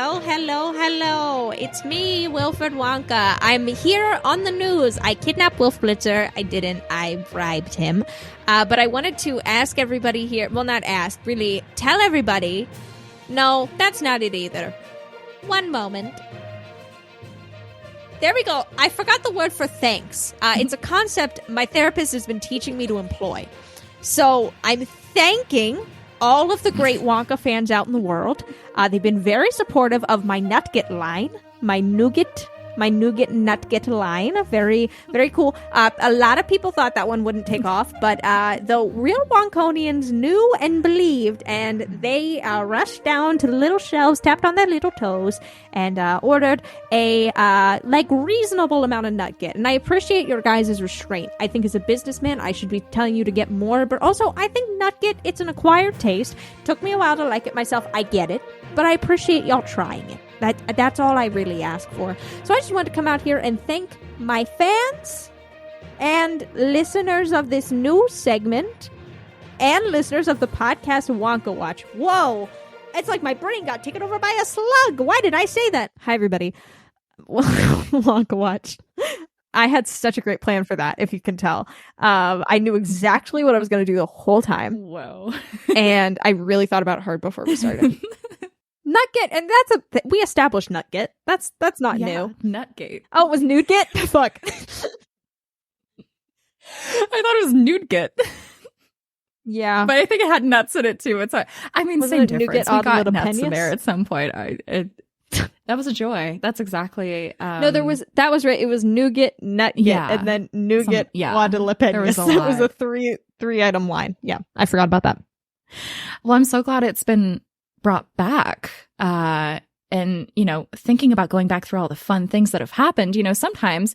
Oh, hello. It's me, Wilford Wonka. I'm here on the news. I kidnapped Wolf Blitzer. I didn't. I bribed him. But I wanted to ask everybody here, well, not ask, really tell everybody. No, that's not it either. One moment. There we go. I forgot the word for thanks. It's a concept my therapist has been teaching me to employ. So I'm thanking all of the great Wonka fans out in the world. They've been very supportive of my Nutget line, my Nougat Nutget line. Very, very cool. A lot of people thought that one wouldn't take off, but the real Wonkonians knew and believed, and they rushed down to the little shelves, tapped on their little toes, and ordered a reasonable amount of Nutget. And I appreciate your guys' restraint. I think as a businessman, I should be telling you to get more, but also I think Nutget, it's an acquired taste. Took me a while to like it myself. I get it, but I appreciate y'all trying it. That's all I really ask for. So I just wanted to come out here and thank my fans and listeners of this new segment and listeners of the podcast Wonka Watch. Whoa! It's like my brain got taken over by a slug. Why did I say that? Hi, everybody. Wonka Watch. I had such a great plan for that, if you can tell. I knew exactly what I was going to do the whole time. Whoa. And I really thought about it hard before we started. Nutget, and we established Nutget. That's not new. Nutgate. Oh, it was Nudegate? Fuck. I thought it was Nudegate. Yeah. But I think it had nuts in it too. Same difference. We got nuts in there at some point. That was a joy. That's exactly. No, that was right. It was Nougat, Nutget, and then Nougat, Guadalupeñas. There was a lot. It was a three item line. Yeah, I forgot about that. Well, I'm so glad it's been brought back. And, thinking about going back through all the fun things that have happened, sometimes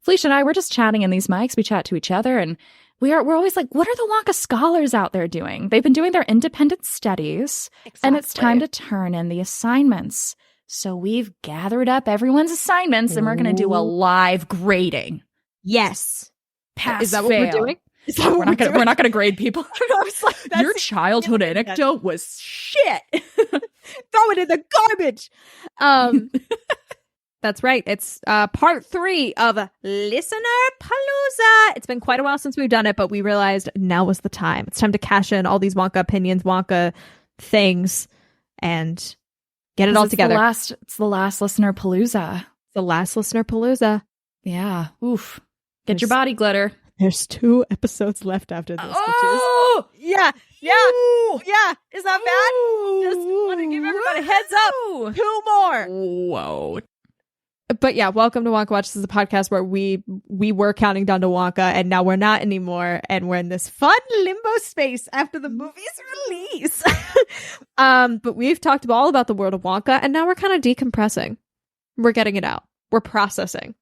Felicia and I, we're just chatting in these mics. We chat to each other and we're always like, what are the Wonka Scholars out there doing? They've been doing their independent studies. Exactly. And it's time to turn in the assignments. So we've gathered up everyone's assignments and we're going to do a live grading. Yes. Pass, Is that what fail. we're doing? We're not going to grade people. I was like, your childhood anecdote was shit. Throw it in the garbage. That's right. It's part 3 of Listener Palooza. It's been quite a while since we've done it, but we realized now was the time. It's time to cash in all these Wonka opinions, Wonka things, and get it all together. It's the last Listener Palooza. The last Listener Palooza. Yeah. Oof. Get your body glitter. There's 2 episodes left after this. Oh! Which is, yeah. Is that bad? Just want to give everybody a heads up. 2 more. Whoa. But yeah, welcome to Wonka Watch. This is a podcast where we were counting down to Wonka, and now we're not anymore, and we're in this fun limbo space after the movie's release. But we've talked all about the world of Wonka, and now we're kind of decompressing. We're getting it out. We're processing.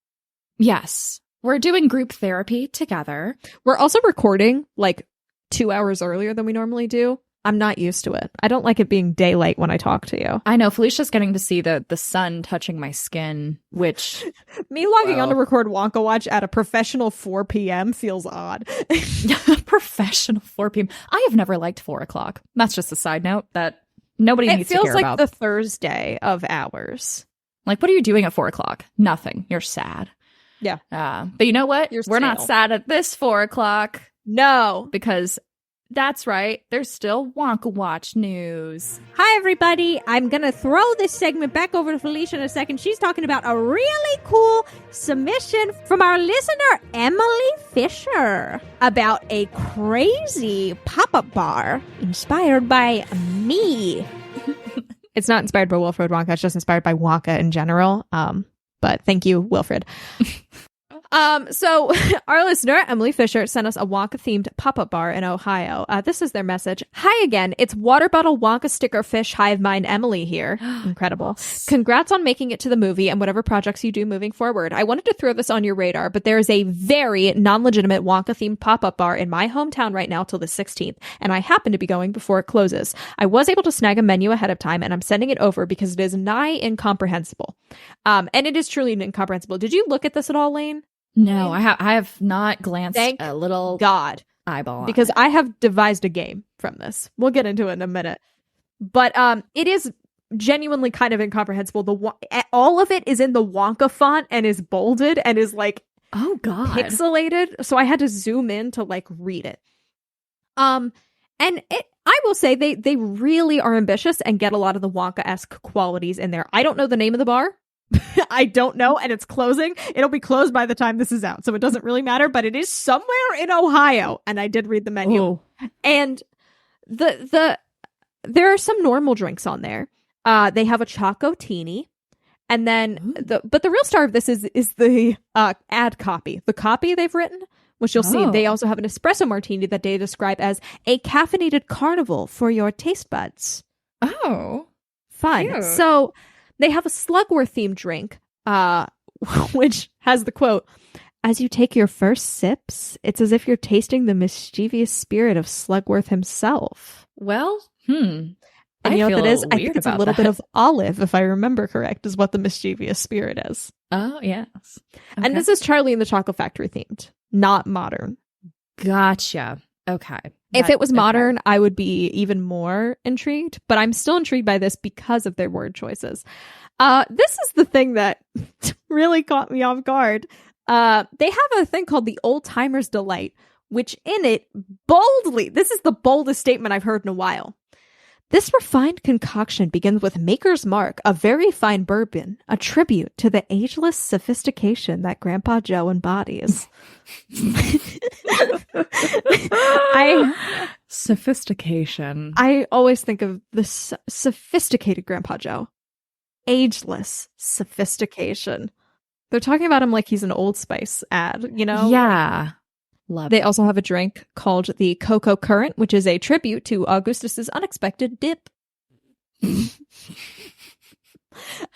Yes. We're doing group therapy together. We're also recording 2 hours earlier than we normally do. I'm not used to it. I don't like it being daylight when I talk to you. I know. Felicia's getting to see the sun touching my skin, which... Me logging on to record Wonka Watch at a professional 4 p.m. feels odd. Professional 4 p.m. I have never liked 4 o'clock. That's just a side note that nobody needs to care about. It feels like the Thursday of hours. What are you doing at 4 o'clock? Nothing. You're sad. Yeah. But you know what? We're not sad at this 4 o'clock. No. Because that's right. There's still Wonka Watch news. Hi, everybody. I'm going to throw this segment back over to Felicia in a second. She's talking about a really cool submission from our listener, Emily Fisher, about a crazy pop-up bar inspired by me. It's not inspired by Wilford Wonka. It's just inspired by Wonka in general. But thank you, Wilfred. So our listener, Emily Fisher, sent us a Wonka-themed pop-up bar in Ohio. This is their message. Hi again. It's water bottle Wonka sticker fish hive mind Emily here. Incredible. Congrats on making it to the movie and whatever projects you do moving forward. I wanted to throw this on your radar, but there is a very non-legitimate Wonka-themed pop-up bar in my hometown right now till the 16th, and I happen to be going before it closes. I was able to snag a menu ahead of time, and I'm sending it over because it is nigh incomprehensible. And it is truly incomprehensible. Did you look at this at all, Lane? No, I have not glanced Thank a little God. eyeball Because I have devised a game from this. We'll get into it in a minute. But it is genuinely kind of incomprehensible. All of it is in the Wonka font and is bolded and is like, oh God, pixelated. So I had to zoom in to like read it. And I will say they really are ambitious and get a lot of the Wonka-esque qualities in there. I don't know the name of the bar. I don't know, and it's closing. It'll be closed by the time this is out, so it doesn't really matter, but it is somewhere in Ohio, and I did read the menu. Oh. And there are some normal drinks on there. They have a Chocotini, and then but the real star of this is the ad copy. The copy they've written, which you'll see. They also have an espresso martini that they describe as a caffeinated carnival for your taste buds. Oh, fun. Cute. So they have a Slugworth-themed drink, which has the quote, "As you take your first sips, it's as if you're tasting the mischievous spirit of Slugworth himself." well, And you know what that is? I think it's a little bit of olive, if I remember correct, is what the mischievous spirit is. Oh, yes. Okay. And this is Charlie and the Chocolate Factory themed, not modern. Gotcha. Okay. If it was modern, I would be even more intrigued, but I'm still intrigued by this because of their word choices. This is the thing that really caught me off guard. They have a thing called the Old Timer's Delight, which in it boldly, this is the boldest statement I've heard in a while. This refined concoction begins with Maker's Mark, a very fine bourbon, a tribute to the ageless sophistication that Grandpa Joe embodies. Sophistication. I always think of the sophisticated Grandpa Joe. Ageless sophistication. They're talking about him like he's an Old Spice ad, you know? Yeah. Love They it. also have a drink called the Cocoa Current, which is a tribute to Augustus's unexpected dip.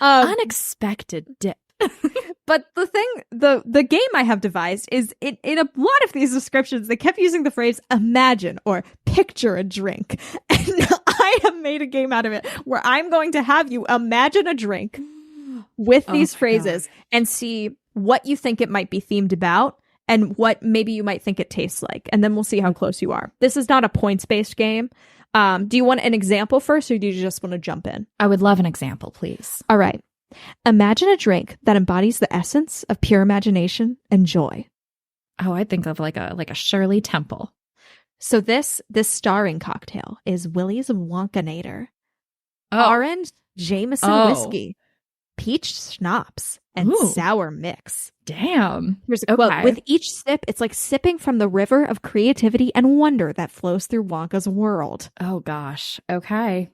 Unexpected dip. But the thing, the game I have devised is in a lot of these descriptions, they kept using the phrase imagine or picture a drink. And I have made a game out of it where I'm going to have you imagine a drink with these phrases and see what you think it might be themed about and what maybe you might think it tastes like. And then we'll see how close you are. This is not a points-based game. Do you want an example first, or do you just want to jump in? I would love an example, please. All right. Imagine a drink that embodies the essence of pure imagination and joy. Oh, I think of like a Shirley Temple. So this starring cocktail is Willie's Wonkanator. Oh. Orange Jameson whiskey, peach schnapps, and sour mix. Damn. Here's a quote. With each sip, it's like sipping from the river of creativity and wonder that flows through Wonka's world. Oh, gosh. Okay.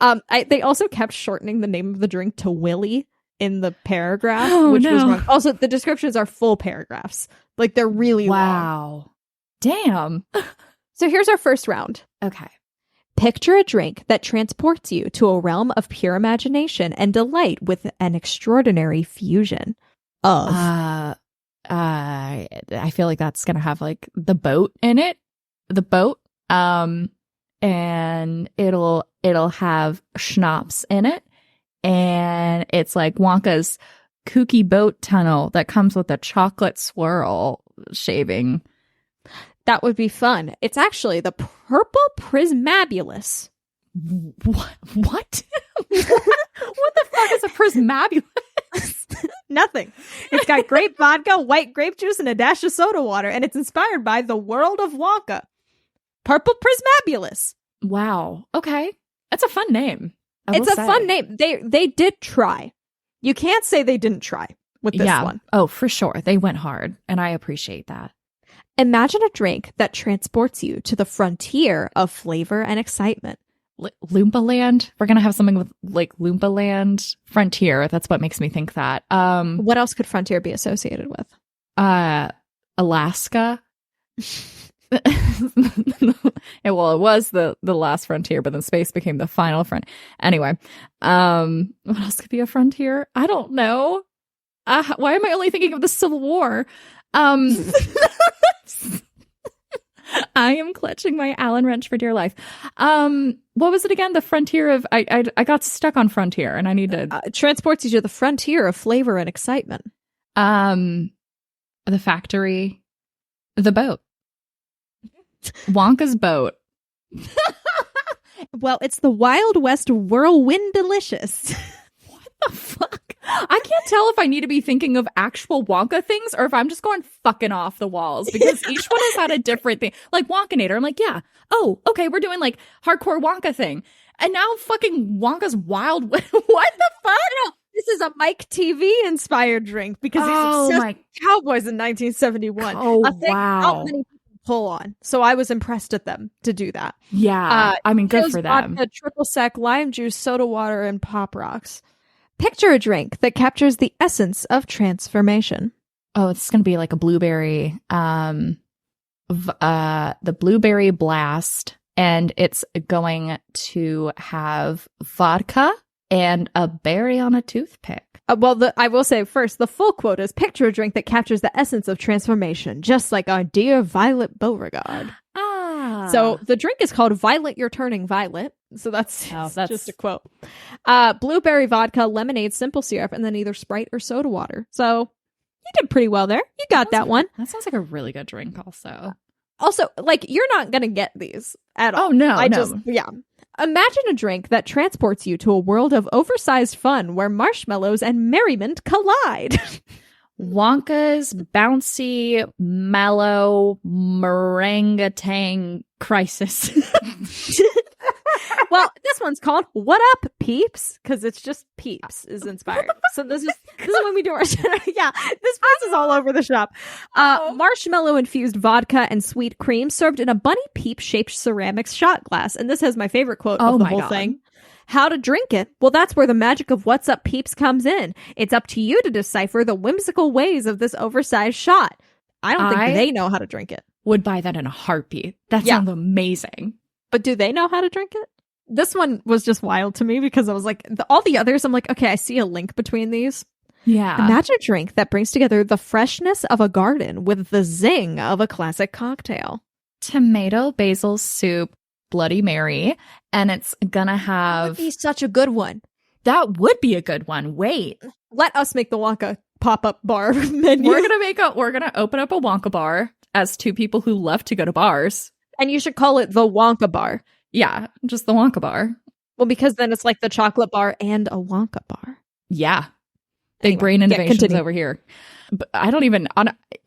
They also kept shortening the name of the drink to Willie in the paragraph, was wrong. Also, the descriptions are full paragraphs. Like, they're really long. Wow. Damn. So here's our first round. Okay. Picture a drink that transports you to a realm of pure imagination and delight with an extraordinary fusion of... I feel like that's gonna have like the boat in it. The boat. And it'll have schnapps in it. And it's like Wonka's kooky boat tunnel that comes with a chocolate swirl shaving. That would be fun. It's actually the Purple Prismabulous. What? What the fuck is a prismabulous? Nothing. It's got grape vodka, white grape juice, and a dash of soda water, and it's inspired by the world of Wonka. Purple Prismabulous. Wow. Okay. That's a fun name. It's a fun name. They did try. You can't say they didn't try with this one. Oh, for sure. They went hard, and I appreciate that. Imagine a drink that transports you to the frontier of flavor and excitement. Loompa Land. We're gonna have something with like Loompa Land Frontier. That's what makes me think that. What else could Frontier be associated with? Alaska. It was the last frontier, but then space became the final front. Anyway, what else could be a frontier? I don't know. Why am I only thinking of the Civil War? I am clutching my Allen wrench for dear life. What was it again? The frontier of I got stuck on frontier, and I need to transports you to the frontier of flavor and excitement. The factory, the boat, Wonka's boat. Well, it's the Wild West Whirlwind Delicious. What the fuck? I can't tell if I need to be thinking of actual Wonka things or if I'm just going fucking off the walls, because each one has had a different thing. Like Wonkanator, I'm like, yeah, oh, okay, we're doing like hardcore Wonka thing. And now fucking Wonka's Wild What the fuck? No, this is a Mike TV inspired drink because he's obsessed with cowboys in 1971. Oh, wow. Not many people pull on. So I was impressed at them to do that. Yeah. I mean, good for them. Vodka, triple sec, lime juice, soda water, and Pop Rocks. Picture a drink that captures the essence of transformation. Oh, it's going to be like a blueberry, the blueberry blast, and it's going to have vodka and a berry on a toothpick. I will say first, the full quote is, picture a drink that captures the essence of transformation, just like our dear Violet Beauregard. So the drink is called Violet, You're Turning Violet. So that's just a quote. Blueberry vodka, lemonade, simple syrup, and then either Sprite or soda water. So you did pretty well there. You got that one. That sounds like a really good drink also. Also, like, you're not going to get these at all. Oh, no, yeah. Imagine a drink that transports you to a world of oversized fun where marshmallows and merriment collide. Wonka's bouncy, mellow meringue crisis. Well, this one's called What Up, Peeps? Because it's just Peeps is inspired. So this is when we do our yeah, this place is all over the shop. Marshmallow infused vodka and sweet cream served in a bunny peep shaped ceramic shot glass. And this has my favorite quote of the whole thing. How to drink it? Well, that's where the magic of What's Up, Peeps comes in. It's up to you to decipher the whimsical ways of this oversized shot. I don't think they know how to drink it. Would buy that in a heartbeat. That sounds amazing. But do they know how to drink it? This one was just wild to me because I was like, all the others, I'm like, okay, I see a link between these. Yeah. Imagine a drink that brings together the freshness of a garden with the zing of a classic cocktail. Tomato basil soup, Bloody Mary, and it's gonna have... That would be such a good one. That would be a good one. Wait. Let us make the Wonka pop-up bar menu. We're gonna open up a Wonka bar as two people who love to go to bars. And you should call it the Wonka bar. Yeah, just the Wonka bar. Well, because then it's like the chocolate bar and a Wonka bar. Yeah. Big brain innovations over here. But I don't even...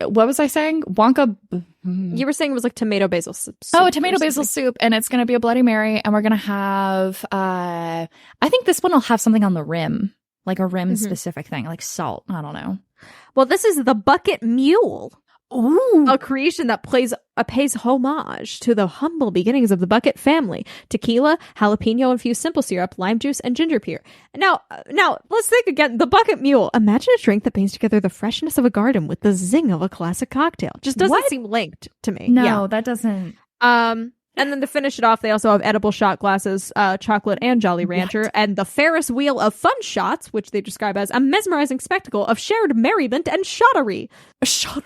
what was I saying? Wonka... You were saying it was like tomato basil soup. Oh, tomato basil soup. And it's going to be a Bloody Mary. And we're going to have... I think this one will have something on the rim. Like a rim-specific thing. Like salt. I don't know. Well, this is the Bucket Mule. Ooh. A creation that pays homage to the humble beginnings of the Bucket family. Tequila, jalapeno-infused simple syrup, lime juice, and ginger beer. Now, let's think again. The Bucket Mule. Imagine a drink that brings together the freshness of a garden with the zing of a classic cocktail. Just doesn't seem linked to me. No, that doesn't. And then to finish it off, they also have edible shot glasses, chocolate and Jolly Rancher, and the Ferris wheel of fun shots, which they describe as a mesmerizing spectacle of shared merriment and shottery. Shottery.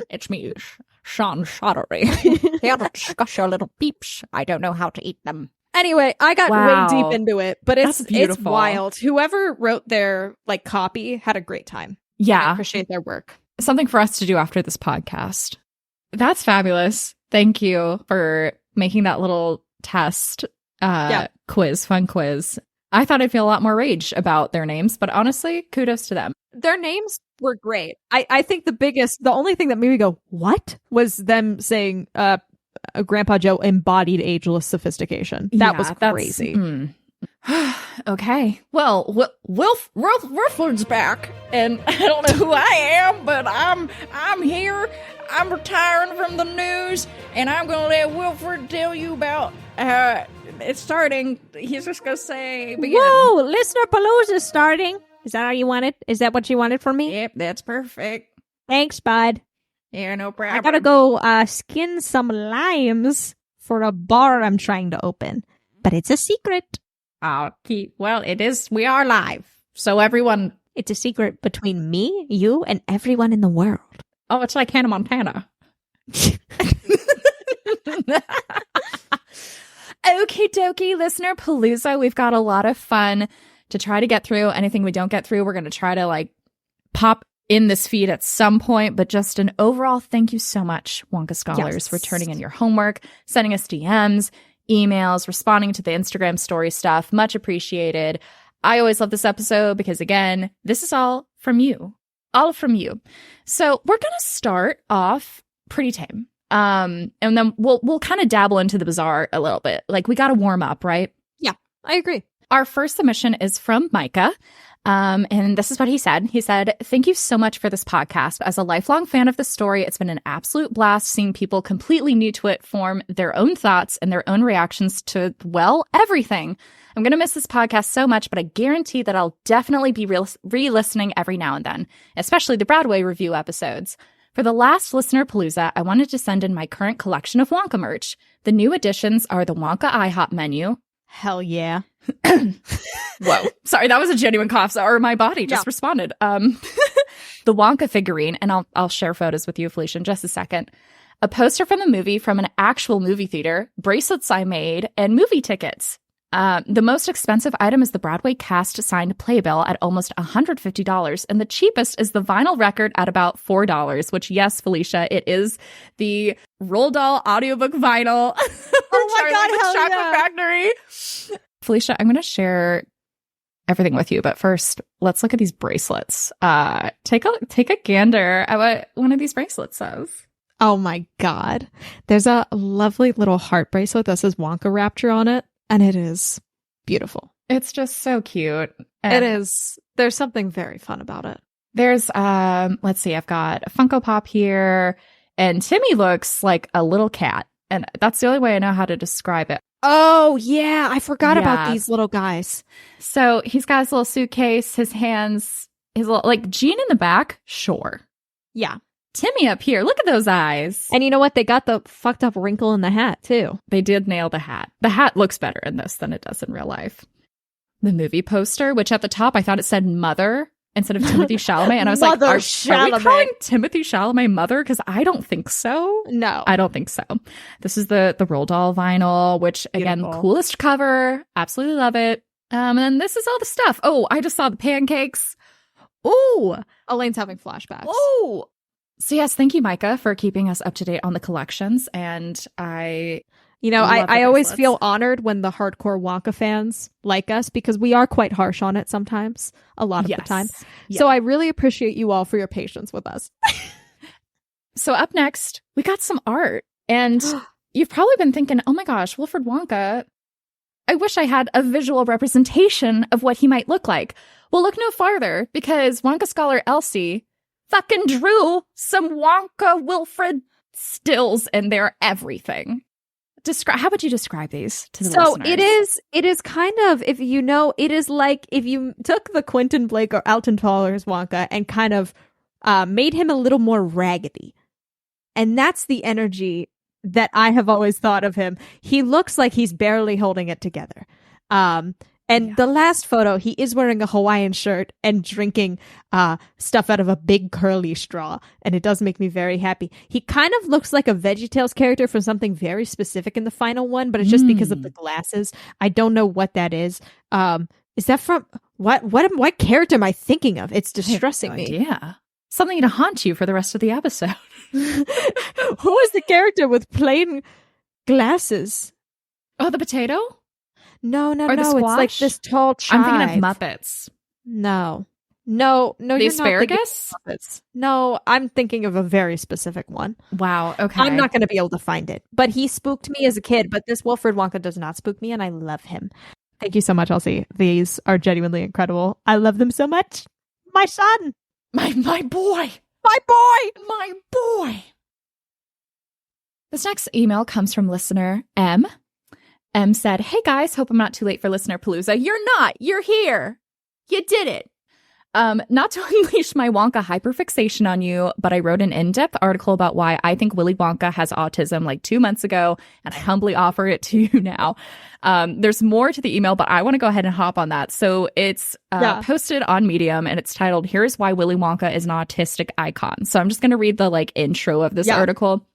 It's me, Sean Shottery. Here to discuss your little peeps. I don't know how to eat them. Anyway, I got way deep into it, but it's wild. Whoever wrote their copy had a great time. Yeah. I appreciate their work. Something for us to do after this podcast. That's fabulous. Thank you for making that little test quiz, fun quiz. I thought I'd feel a lot more rage about their names, but honestly, kudos to them. Their names were great. I think the only thing that made me go, what? Was them saying Grandpa Joe embodied ageless sophistication. That was crazy. Okay. Well, Wilford's back, and I don't know who I am, but I'm here. I'm retiring from the news, and I'm going to let Wilford tell you about it's starting. He's just going to say... Whoa! Listenerpalooza is starting. Is that how you wanted? Is that what you wanted from me? Yep, that's perfect. Thanks, bud. Yeah, no problem. I gotta go skin some limes for a bar I'm trying to open. But it's a secret. Well, it is. We are live. So everyone. It's a secret between me, you, and everyone in the world. Oh, it's like Hannah Montana. Okie dokie, listener palooza. We've got a lot of fun to try to get through. Anything we don't get through, we're going to try to like pop in this feed at some point. But just an overall thank you so much, Wonka Scholars, for turning in your homework, sending us DMs, emails, responding to the Instagram story stuff. Much appreciated. I always love this episode because, again, this is all from you. All from you. So we're going to start off pretty tame. And then we'll kind of dabble into the bizarre a little bit. Like, we got to warm up, right? Yeah, I agree. Our first submission is from Micah. And this is what he said. He said, "Thank you so much for this podcast. As a lifelong fan of the story, it's been an absolute blast seeing people completely new to it form their own thoughts and their own reactions to, well, everything. I'm going to miss this podcast so much, but I guarantee that I'll definitely be re-listening every now and then, especially the Broadway review episodes. For the last Listenerpalooza, I wanted to send in my current collection of Wonka merch. The new additions are the Wonka IHOP menu." Hell yeah. Whoa. Sorry, that was a genuine cough. Or my body just responded. The Wonka figurine, and I'll share photos with you, Felicia, in just a second. A poster from the movie from an actual movie theater, bracelets I made, and movie tickets. The most expensive item is the Broadway cast signed playbill at almost $150, and the cheapest is the vinyl record at about $4, which, yes, Felicia, it is the Roald Dahl audiobook vinyl. Oh my God, hell Chocolate Factory. Felicia, I'm going to share everything with you, but first, let's look at these bracelets. Take a gander at what one of these bracelets says. Oh my God. There's a lovely little heart bracelet that says Wonka Rapture on it. And it is beautiful. It's just so cute. It is. There's something very fun about it. There's, let's see, I've got a Funko Pop here, and Timmy looks like a little cat. And that's the only way I know how to describe it. Oh, yeah. I forgot about these little guys. So he's got his little suitcase, his hands, his little, like, Jean in the back, sure. Yeah. Timmy up here, look at those eyes. And you know what? They got the fucked up wrinkle in the hat, too. They did nail the hat. The hat looks better in this than it does in real life. The movie poster, which at the top I thought it said Mother instead of Timothée Chalamet. And I was like, are we calling Timothée Chalamet Mother? Because I don't think so. No. I don't think so. This is the Roald Dahl vinyl, which, again, coolest cover. Absolutely love it. And then this is all the stuff. Oh, I just saw the pancakes. Ooh. Elaine's having flashbacks. Ooh. So yes, thank you, Micah, for keeping us up to date on the collections. And I always feel honored when the hardcore Wonka fans like us, because we are quite harsh on it sometimes, a lot of the time. Yeah. So I really appreciate you all for your patience with us. So up next, we got some art. And you've probably been thinking, oh my gosh, Wilford Wonka, I wish I had a visual representation of what he might look like. Well, look no farther, because Wonka scholar Elsie fucking drew some Wonka Wilfred stills, and they're everything. How would you describe these to the listeners? So it is kind of, if you know, it is like if you took the Quentin Blake or Alton Toller's Wonka and kind of made him a little more raggedy. And that's the energy that I have always thought of him. He looks like he's barely holding it together. The last photo, he is wearing a Hawaiian shirt and drinking stuff out of a big curly straw. And it does make me very happy. He kind of looks like a VeggieTales character from something very specific in the final one, but it's just because of the glasses. I don't know what that is. Is that from what character am I thinking of? It's distressing me. Yeah. Something to haunt you for the rest of the episode. Who is the character with plain glasses? Oh, the potato? No. It's like this tall child. I'm thinking of Muppets. No. The asparagus? No, I'm thinking of a very specific one. Wow, okay. I'm not going to be able to find it. But he spooked me as a kid, but this Wilford Wonka does not spook me, and I love him. Thank you so much, Elsie. These are genuinely incredible. I love them so much. My son. My boy. My boy. My boy. This next email comes from listener M. M said, "Hey guys, hope I'm not too late for Listenerpalooza." You're not. You're here. You did it. Not to unleash my Wonka hyperfixation on you, but I wrote an in-depth article about why I think Willy Wonka has autism like 2 months ago, and I humbly offer it to you now. There's more to the email, but I want to go ahead and hop on that. So it's posted on Medium, and it's titled, "Here's Why Willy Wonka is an Autistic Icon." So I'm just going to read the intro of this article.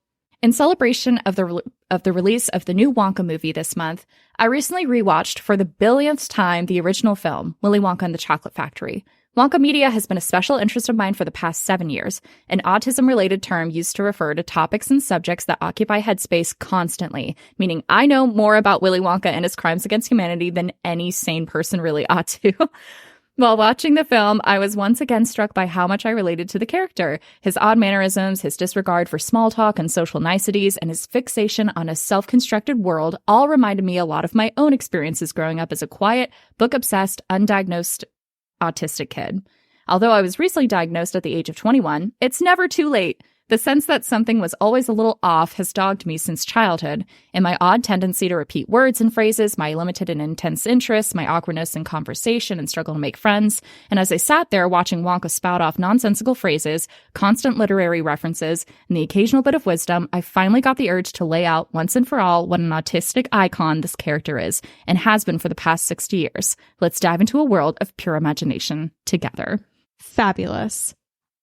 In celebration of the release of the new Wonka movie this month, I recently rewatched for the billionth time the original film, Willy Wonka and the Chocolate Factory. Wonka media has been a special interest of mine for the past 7 years, an autism-related term used to refer to topics and subjects that occupy headspace constantly, meaning I know more about Willy Wonka and his crimes against humanity than any sane person really ought to. While watching the film, I was once again struck by how much I related to the character. His odd mannerisms, his disregard for small talk and social niceties, and his fixation on a self-constructed world all reminded me a lot of my own experiences growing up as a quiet, book-obsessed, undiagnosed autistic kid. Although I was recently diagnosed at the age of 21, it's never too late. The sense that something was always a little off has dogged me since childhood, and my odd tendency to repeat words and phrases, my limited and intense interests, my awkwardness in conversation and struggle to make friends. And as I sat there watching Wonka spout off nonsensical phrases, constant literary references, and the occasional bit of wisdom, I finally got the urge to lay out once and for all what an autistic icon this character is, and has been for the past 60 years. Let's dive into a world of pure imagination together. Fabulous.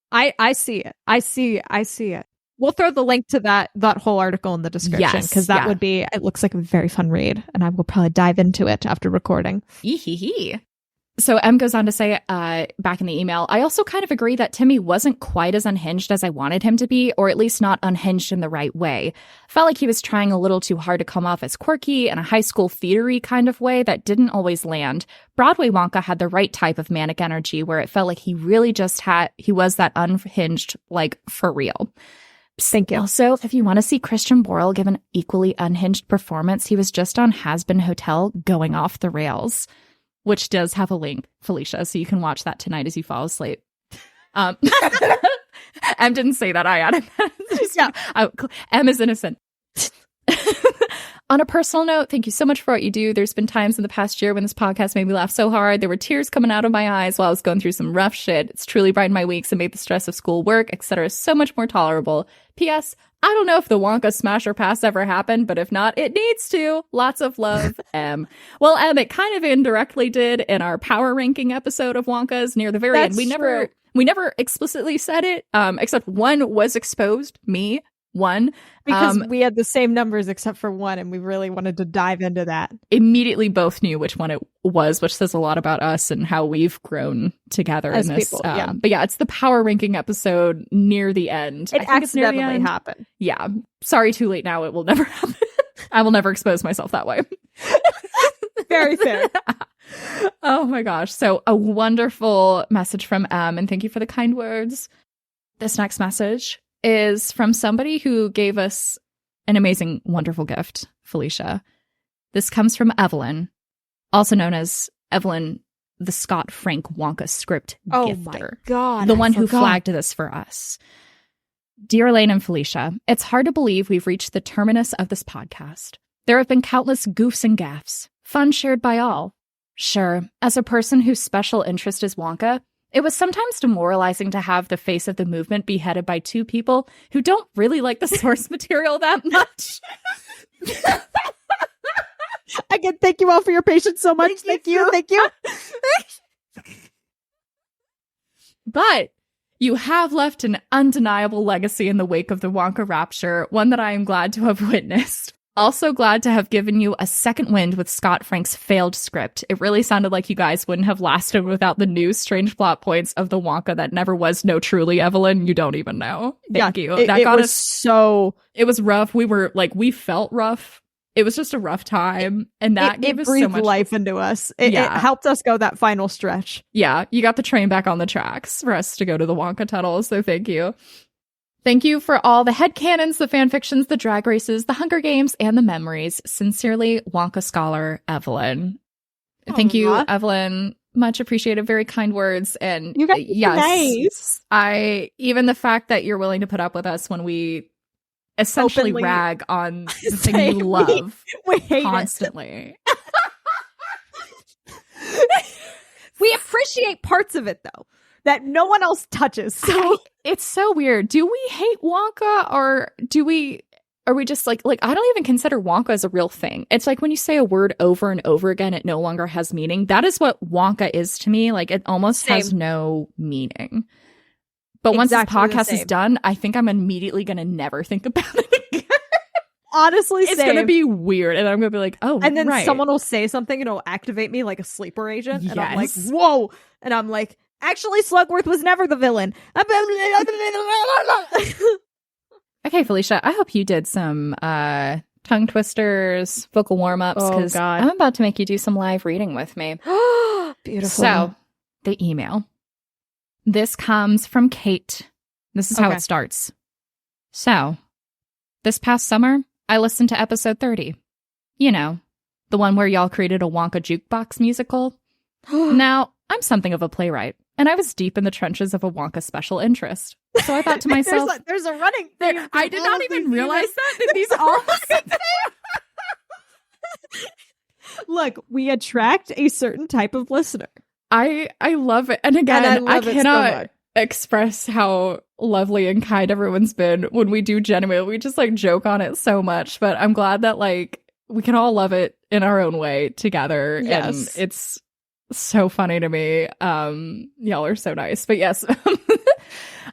I see it. I see it. We'll throw the link to that whole article in the description, because that would be, it looks like a very fun read, and I will probably dive into it after recording. So M goes on to say back in the email, I also kind of agree that Timmy wasn't quite as unhinged as I wanted him to be, or at least not unhinged in the right way. Felt like he was trying a little too hard to come off as quirky in a high school theatery kind of way that didn't always land. Broadway Wonka had the right type of manic energy where it felt like he really just he was that unhinged, for real. Thank you. Also, if you want to see Christian Borle give an equally unhinged performance, he was just on Has Been Hotel going off the rails, which does have a link, Felicia, so you can watch that tonight as you fall asleep. M didn't say that, I added that. M is innocent. On a personal note, thank you so much for what you do. There's been times in the past year when this podcast made me laugh so hard. There were tears coming out of my eyes while I was going through some rough shit. It's truly brightened my weeks and made the stress of school, work, etc. so much more tolerable. P.S. I don't know if the Wonka smash or pass ever happened, but if not, it needs to. Lots of love, M. Well, M, it kind of indirectly did in our power ranking episode of Wonka's near the very end. We never explicitly said it, except one was exposed, me. One. Because we had the same numbers except for one, and we really wanted to dive into that. Immediately both knew which one it was, which says a lot about us and how we've grown together as in this. People, But yeah, it's the power ranking episode near the end. It accidentally happened. Yeah. Sorry, too late now. It will never happen. I will never expose myself that way. Very fair. Oh my gosh. So a wonderful message from M, and thank you for the kind words. This next message is from somebody who gave us an amazing, wonderful gift, Felicia. This comes from Evelyn, also known as Evelyn, the Scott Frank Wonka script gifter. Oh my God. The one who flagged this for us. Dear Elaine and Felicia, it's hard to believe we've reached the terminus of this podcast. There have been countless goofs and gaffes, fun shared by all. Sure, as a person whose special interest is Wonka, it was sometimes demoralizing to have the face of the movement be headed by two people who don't really like the source material that much. Again, thank you all for your patience so much. Thank you. But you have left an undeniable legacy in the wake of the Wonka rapture, one that I am glad to have witnessed. Also glad to have given you a second wind with Scott Frank's failed script. It really sounded like you guys wouldn't have lasted without the new strange plot points of the Wonka that never was. No, truly, Evelyn, you don't even know. Thank you. That got us so... It was rough. We felt rough. It was just a rough time. And that gave us so much life into us. It helped us go that final stretch. Yeah, you got the train back on the tracks for us to go to the Wonka tunnel, so thank you. Thank you for all the headcanons, the fanfictions, the drag races, the Hunger Games, and the memories. Sincerely, Wonka Scholar, Evelyn. Thank you, Evelyn. Much appreciated. Very kind words. And you guys, yes, nice. Even the fact that you're willing to put up with us when we essentially rag on the thing you love we hate constantly. We appreciate parts of it, though. that no one else touches. So it's so weird. Do we hate Wonka, or are we just like I don't even consider Wonka as a real thing. It's like when you say a word over and over again, it no longer has meaning. That is what Wonka is to me. Like, it almost has no meaning. But once this podcast is done, I think I'm immediately going to never think about it again. Honestly, it's going to be weird. And I'm going to be like, oh, and then right. someone will say something and it'll activate me like a sleeper agent. And I'm like, whoa. And I'm like, actually, Slugworth was never the villain. Okay, Felicia, I hope you did some tongue twisters, vocal warm-ups, because I'm about to make you do some live reading with me. Beautiful. So, the email. This comes from Kate. This is how it starts. So, this past summer, I listened to episode 30. You know, the one where y'all created a Wonka jukebox musical. Now, I'm something of a playwright, and I was deep in the trenches of a Wonka special interest. So I thought to myself, there's a running thing. I did not even realize that these all Look, we attract a certain type of listener. I love it. And again, I cannot express how lovely and kind everyone's been when we do genuinely. We just like joke on it so much, but I'm glad that like we can all love it in our own way together. Yes. And it's so funny to me. Y'all are so nice. But yes.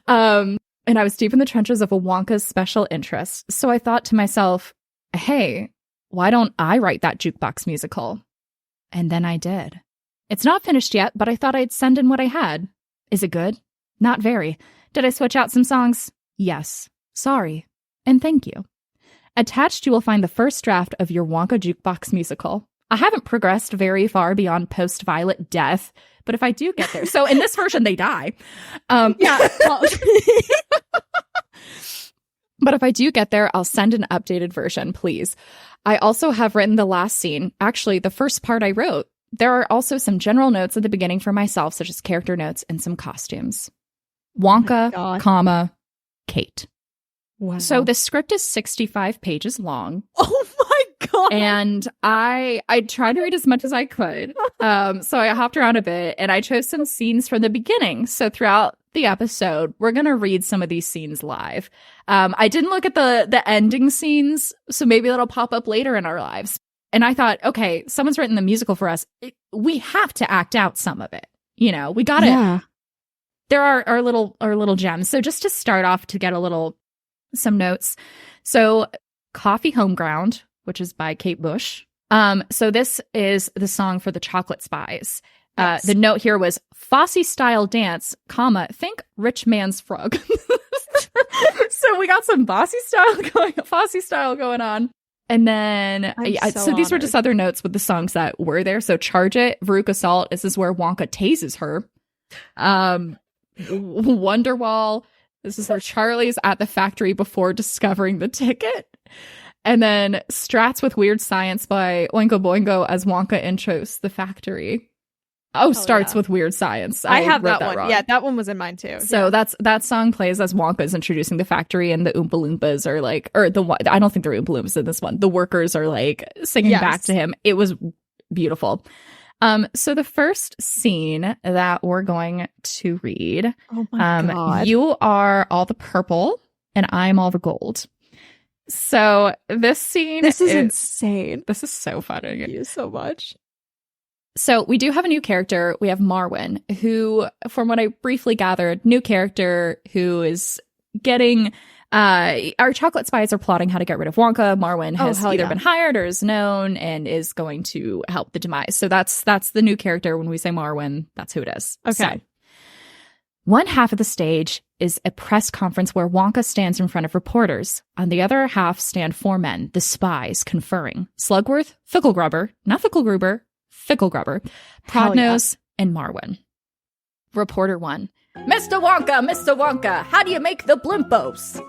And I was deep in the trenches of a Wonka's special interest. So I thought to myself, hey, why don't I write that jukebox musical? And then I did. It's not finished yet, but I thought I'd send in what I had. Is it good? Not very. Did I switch out some songs? Yes. Sorry. And thank you. Attached, you will find the first draft of your Wonka jukebox musical. I haven't progressed very far beyond post-Violet death, but if I do get there... So in this version, they die. Yeah. Well, but if I do get there, I'll send an updated version, please. I also have written the last scene. Actually, the first part I wrote. There are also some general notes at the beginning for myself, such as character notes and some costumes. Wonka, comma, Kate. Wow. So the script is 65 pages long. Oh my God. And I tried to read as much as I could. So I hopped around a bit and I chose some scenes from the beginning. So throughout the episode, we're going to read some of these scenes live. I didn't look at the ending scenes, so maybe that'll pop up later in our lives. And I thought, okay, someone's written the musical for us. We have to act out some of it. You know, we got it. There are our little gems. So just to start off, to get some notes. So Coffee Homeground, which is by Kate Bush. So this is the song for the Chocolate Spies. Yes. The note here was Fosse style dance, comma, think rich man's frog. So we got some Fosse style going on. And then, so these were just other notes with the songs that were there. So Charge It, Veruca Salt, this is where Wonka tases her. Wonderwall, this is where Charlie's at the factory before discovering the ticket. And then Strats with Weird Science by Oingo Boingo as Wonka intros the factory. Starts with Weird Science. I have that one. Wrong. Yeah, that one was in mine too. So that song plays as Wonka's introducing the factory, and the Oompa Loompas are like, I don't think they're Oompa Loompas in this one. The workers are like singing back to him. It was beautiful. So the first scene that we're going to read, oh my God. You are all the purple and I'm all the gold. So this scene, this is insane. This is so funny. Thank you so much. So we do have a new character. We have Marwyn, who, from what I briefly gathered, new character who is getting... our chocolate spies are plotting how to get rid of Wonka. Marwyn has either been hired or is known and is going to help the demise. So that's the new character. When we say Marwyn, that's who it is. Okay. So, one half of the stage is a press conference where Wonka stands in front of reporters. On the other half stand four men, the spies, conferring. Slugworth, Ficklegrubber, not Ficklegruber, Ficklegrubber, Prodnose, and Marwyn. Reporter 1. Mr. Wonka, how do you make the blimpos?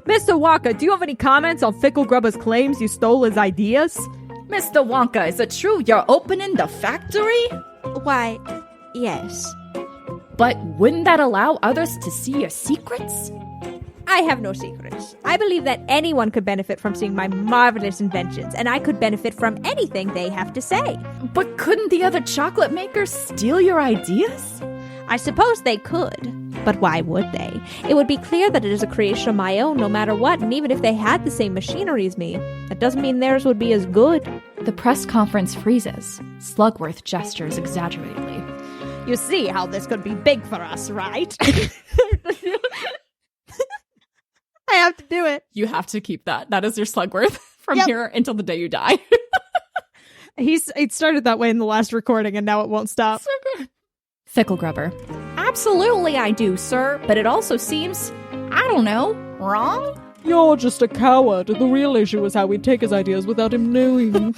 Mr. Wonka, do you have any comments on Ficklegrubber's claims you stole his ideas? Mr. Wonka, is it true you're opening the factory? Why, yes. But wouldn't that allow others to see your secrets? I have no secrets. I believe that anyone could benefit from seeing my marvelous inventions, and I could benefit from anything they have to say. But couldn't the other chocolate makers steal your ideas? I suppose they could. But why would they? It would be clear that it is a creation of my own no matter what, and even if they had the same machinery as me, that doesn't mean theirs would be as good. The press conference freezes. Slugworth gestures exaggeratedly. You see how this could be big for us, right? I have to do it. You have to keep that. That is your Slugworth from here until the day you die. It started that way in the last recording, and now it won't stop. So good. Fickle Grubber. Absolutely I do, sir. But it also seems, I don't know, wrong? You're just a coward. The real issue is how we take his ideas without him knowing.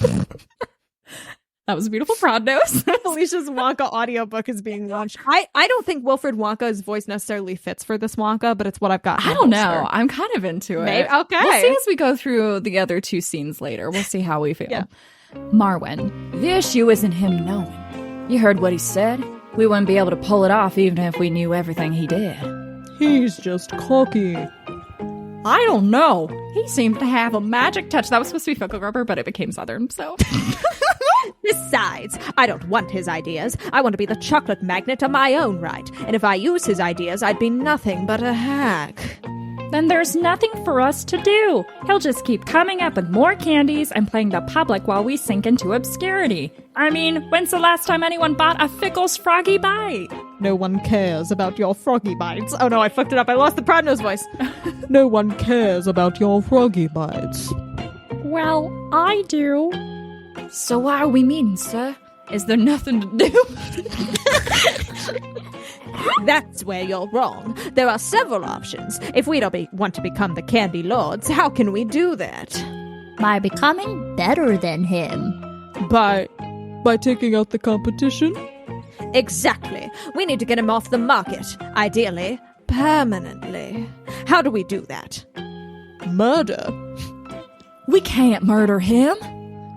That was a beautiful prod nose. Felicia's Wonka audiobook is being launched. I don't think Wilford Wonka's voice necessarily fits for this Wonka, but it's what I've got. I don't know. I'm kind of into it. Maybe. Okay. We'll see as we go through the other two scenes later. We'll see how we feel. Yeah. Marwyn. The issue isn't him knowing. You heard what he said? We wouldn't be able to pull it off even if we knew everything he did. He's just cocky. I don't know. He seemed to have a magic touch. That was supposed to be Fickle Grubber, but it became Southern, so... Besides, I don't want his ideas. I want to be the chocolate magnet of my own right. And if I use his ideas, I'd be nothing but a hack. Then there's nothing for us to do. He'll just keep coming up with more candies and playing the public while we sink into obscurity. I mean, when's the last time anyone bought a Fickle's Froggy Bite? No one cares about your froggy bites. Oh no, I fucked it up. I lost the proud nose voice. No one cares about your froggy bites. Well, I do. So why are we meeting, sir? Is there nothing to do? That's where you're wrong. There are several options. If we don't want to become the Candy Lords, how can we do that? By becoming better than him. By taking out the competition? Exactly. We need to get him off the market. Ideally, permanently. How do we do that? Murder? We can't murder him.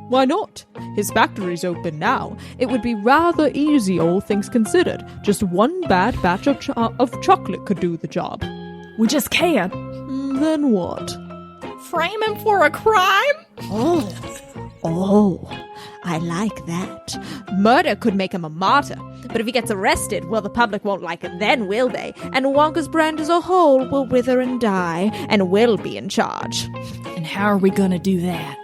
Why not? His factory's open now. It would be rather easy, all things considered. Just one bad batch of chocolate could do the job. We just can't. Then what? Frame him for a crime? Oh, I like that. Murder could make him a martyr. But if he gets arrested, well, the public won't like him then, will they? And Wonka's brand as a whole will wither and die, and we'll be in charge. And how are we gonna do that?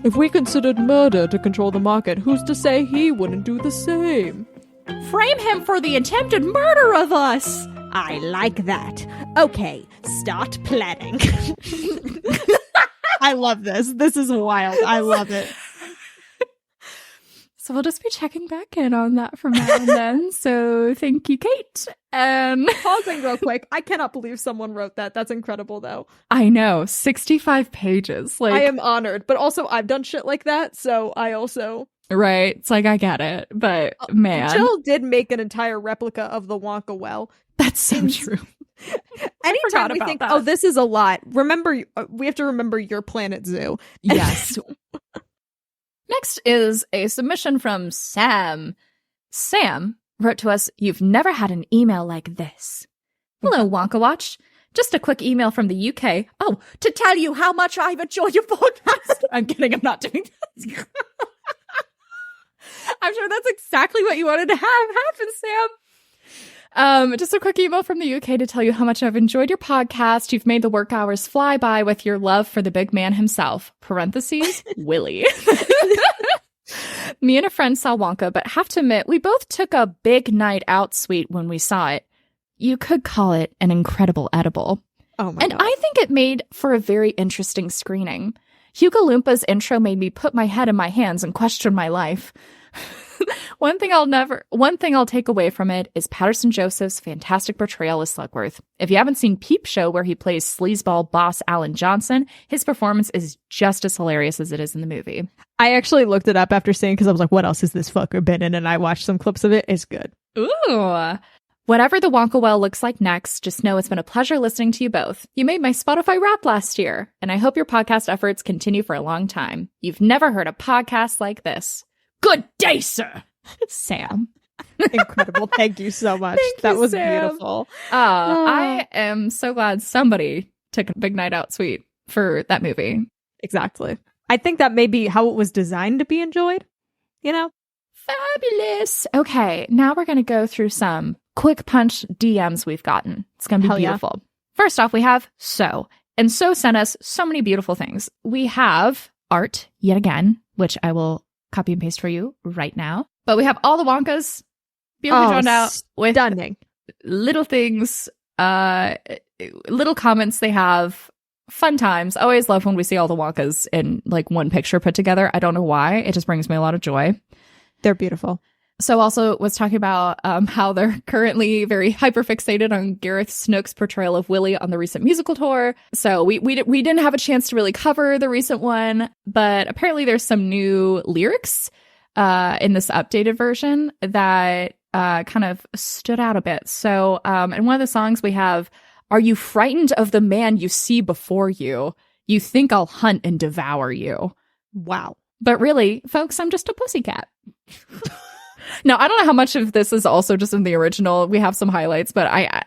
If we considered murder to control the market, who's to say he wouldn't do the same? Frame him for the attempted murder of us! I like that. Okay, start planning. I love this. This is wild. I love it. So we'll just be checking back in on that from now and then. So thank you, Kate. Pausing real quick. I cannot believe someone wrote that. That's incredible, though. I know. 65 pages. Like, I am honored. But also, I've done shit like that, so I also... Right. It's like, I get it. But, man. Jill did make an entire replica of the Wonka well. That's so true. Anytime we think, oh, this is a lot, remember, we have to remember your Planet Zoo. Yes. Next is a submission from Sam. Sam wrote to us, "You've never had an email like this. Hello, Wonka Watch. Just a quick email from the UK. Oh, to tell you how much I've enjoyed your podcast." I'm kidding. I'm not doing that. I'm sure that's exactly what you wanted to have happen, Sam. Just a quick email from the UK to tell you how much I've enjoyed your podcast. You've made the work hours fly by with your love for the big man himself. Parentheses, Willie. Me and a friend saw Wonka, but have to admit, we both took a big night out suite when we saw it. You could call it an incredible edible. Oh my God. God. I think it made for a very interesting screening. Hugo Loompa's intro made me put my head in my hands and question my life. One thing I'll take away from it is Patterson Joseph's fantastic portrayal as Slugworth. If you haven't seen Peep Show, where he plays sleazeball boss Alan Johnson, his performance is just as hilarious as it is in the movie. I actually looked it up after seeing, because I was like, what else has this fucker been in? And I watched some clips of it. It's good. Ooh. Whatever the Wonka well looks like next, just know it's been a pleasure listening to you both. You made my Spotify Wrap last year, and I hope your podcast efforts continue for a long time. You've never heard a podcast like this. Good day, sir. Sam. Incredible. Thank you so much. That was beautiful. I am so glad somebody took a big night out suite for that movie. Exactly. I think that may be how it was designed to be enjoyed, you know? Fabulous. Okay, now we're going to go through some quick punch DMs we've gotten. It's going to be Hell yeah. beautiful. First off, we have So. And So sent us so many beautiful things. We have art yet again, which I will copy and paste for you right now. But we have all the Wonkas beautifully drawn out with Stunning. little things, little comments they have. Fun times. Always love when we see all the Wonkas in like one picture put together. I don't know why. It just brings me a lot of joy. They're beautiful. So also was talking about how they're currently very hyperfixated on Gareth Snook's portrayal of Willie on the recent musical tour. So we didn't have a chance to really cover the recent one, but apparently there's some new lyrics in this updated version that kind of stood out a bit. So in one of the songs we have, "Are you frightened of the man you see before you? You think I'll hunt and devour you." Wow. But really, folks, I'm just a pussycat. Now, I don't know how much of this is also just in the original. We have some highlights, but I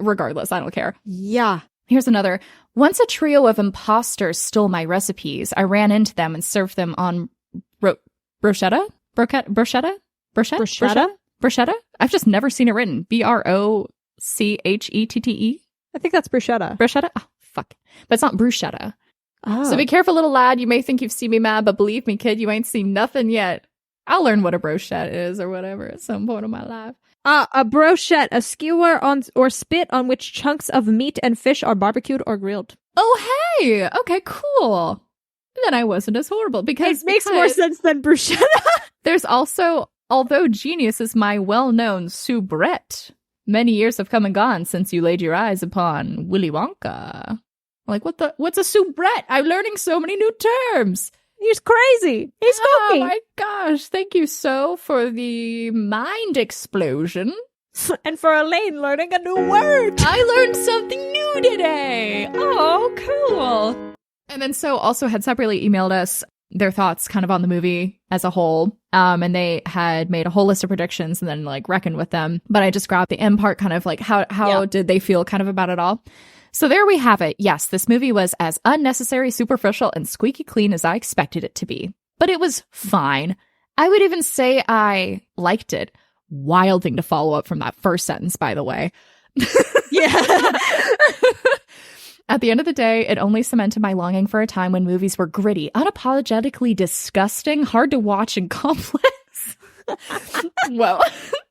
regardless, I don't care. Yeah. Here's another. "Once a trio of imposters stole my recipes. I ran into them and served them on bruschetta? Bruschetta? I've just never seen it written. BROCHETTE? I think that's bruschetta. Bruschetta? Oh, fuck. But it's not bruschetta. Oh. So be careful, little lad. You may think you've seen me mad, but believe me, kid, you ain't seen nothing yet. I'll learn what a brochette is or whatever at some point in my life. A brochette, a skewer on or spit on which chunks of meat and fish are barbecued or grilled. Oh, hey. Okay, cool. Then I wasn't as horrible because It makes more sense than bruschetta. There's also, although genius is my well-known soubrette, many years have come and gone since you laid your eyes upon Willy Wonka. Like, what's a soubrette? I'm learning so many new terms. He's crazy. He's Oh spooky. my gosh. Thank you so for the mind explosion. And for Elaine learning a new word. I learned something new today. Oh, cool. And then So also had separately emailed us their thoughts kind of on the movie as a whole. And they had made a whole list of predictions and then like reckoned with them. But I just grabbed the end part, kind of like how did they feel kind of about it all. So there we have it. Yes, this movie was as unnecessary, superficial, and squeaky clean as I expected it to be. But it was fine. I would even say I liked it. Wild thing to follow up from that first sentence, by the way. Yeah. At the end of the day, it only cemented my longing for a time when movies were gritty, unapologetically disgusting, hard to watch, and complex. Well,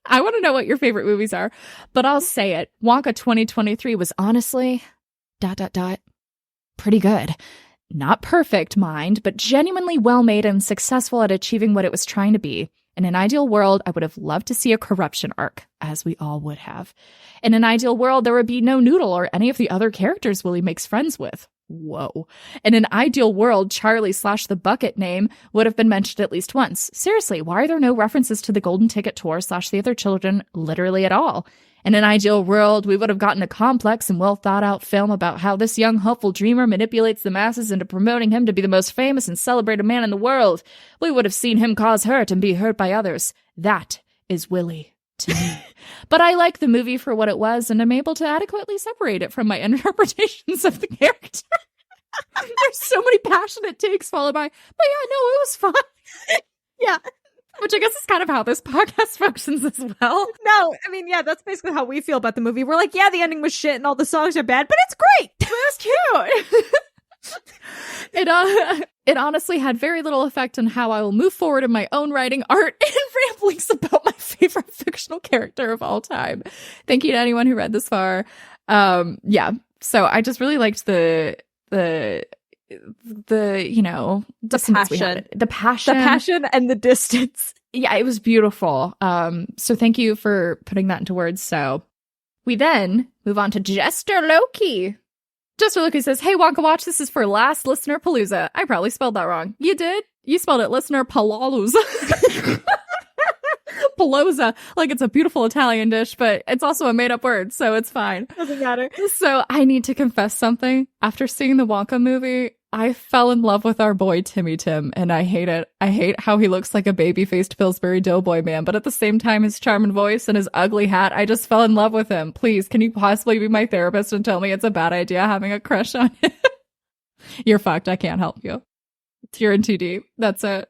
I want to know what your favorite movies are, but I'll say it. Wonka 2023 was honestly, ... pretty good. Not perfect, mind, but genuinely well-made and successful at achieving what it was trying to be. In an ideal world, I would have loved to see a corruption arc, as we all would have. In an ideal world, there would be no Noodle or any of the other characters Willie makes friends with. Whoa. In an ideal world, Charlie / the bucket name would have been mentioned at least once. Seriously, why are there no references to the Golden Ticket Tour / the other children literally at all? In an ideal world, we would have gotten a complex and well-thought-out film about how this young, hopeful dreamer manipulates the masses into promoting him to be the most famous and celebrated man in the world. We would have seen him cause hurt and be hurt by others. That is Willie to me. But I like the movie for what it was, and I'm able to adequately separate it from my interpretations of the character. There's so many passionate takes followed by, but yeah, no, it was fine. Yeah. Which I guess is kind of how this podcast functions as well. No, I mean, yeah, that's basically how we feel about the movie. We're like, yeah, the ending was shit and all the songs are bad, but it's great. It was cute. It honestly had very little effect on how I will move forward in my own writing, art, and ramblings about my favorite fictional character of all time. Thank you to anyone who read this far. Yeah, so I just really liked the you know, The passion and the distance. Yeah, it was beautiful. So thank you for putting that into words. So we then move on to Jester Loki. Jester Loki says, "Hey Wonka Watch, this is for Last Listenerpalooza." I probably spelled that wrong. You did? You spelled it Listenerpalooza. Palooza, like it's a beautiful Italian dish, but it's also a made-up word, so it's fine. Doesn't matter. So I need to confess something. After seeing the Wonka movie, I fell in love with our boy Timmy Tim, and I hate it. I hate how he looks like a baby-faced Pillsbury Doughboy man, but at the same time, his charming voice and his ugly hat, I just fell in love with him. Please, can you possibly be my therapist and tell me it's a bad idea having a crush on him? You're fucked. I can't help you. You're in too deep. That's it.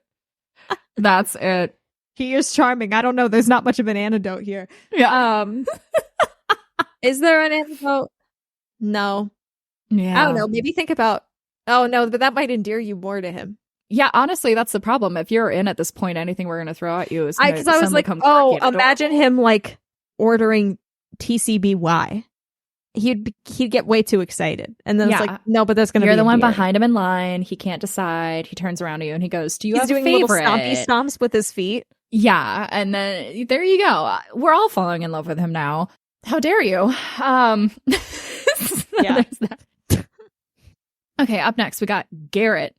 That's it. He is charming. I don't know. There's not much of an antidote here. Yeah. Is there an antidote? No. Yeah. I don't know. Maybe think about. Oh no, but that might endear you more to him. Yeah, honestly, that's the problem. If you're in at this point, anything we're going to throw at you is Because I was like, oh, imagine him like ordering TCBY. He'd get way too excited, and then it's like, no, but that's going to be. You're the one behind him in line. He can't decide. He turns around to you and he goes, "Do you have a favorite?" He's doing little stompy stomps with his feet. Yeah, and then there you go. We're all falling in love with him now. How dare you? Yeah. There's that. Okay, up next we got Garrett.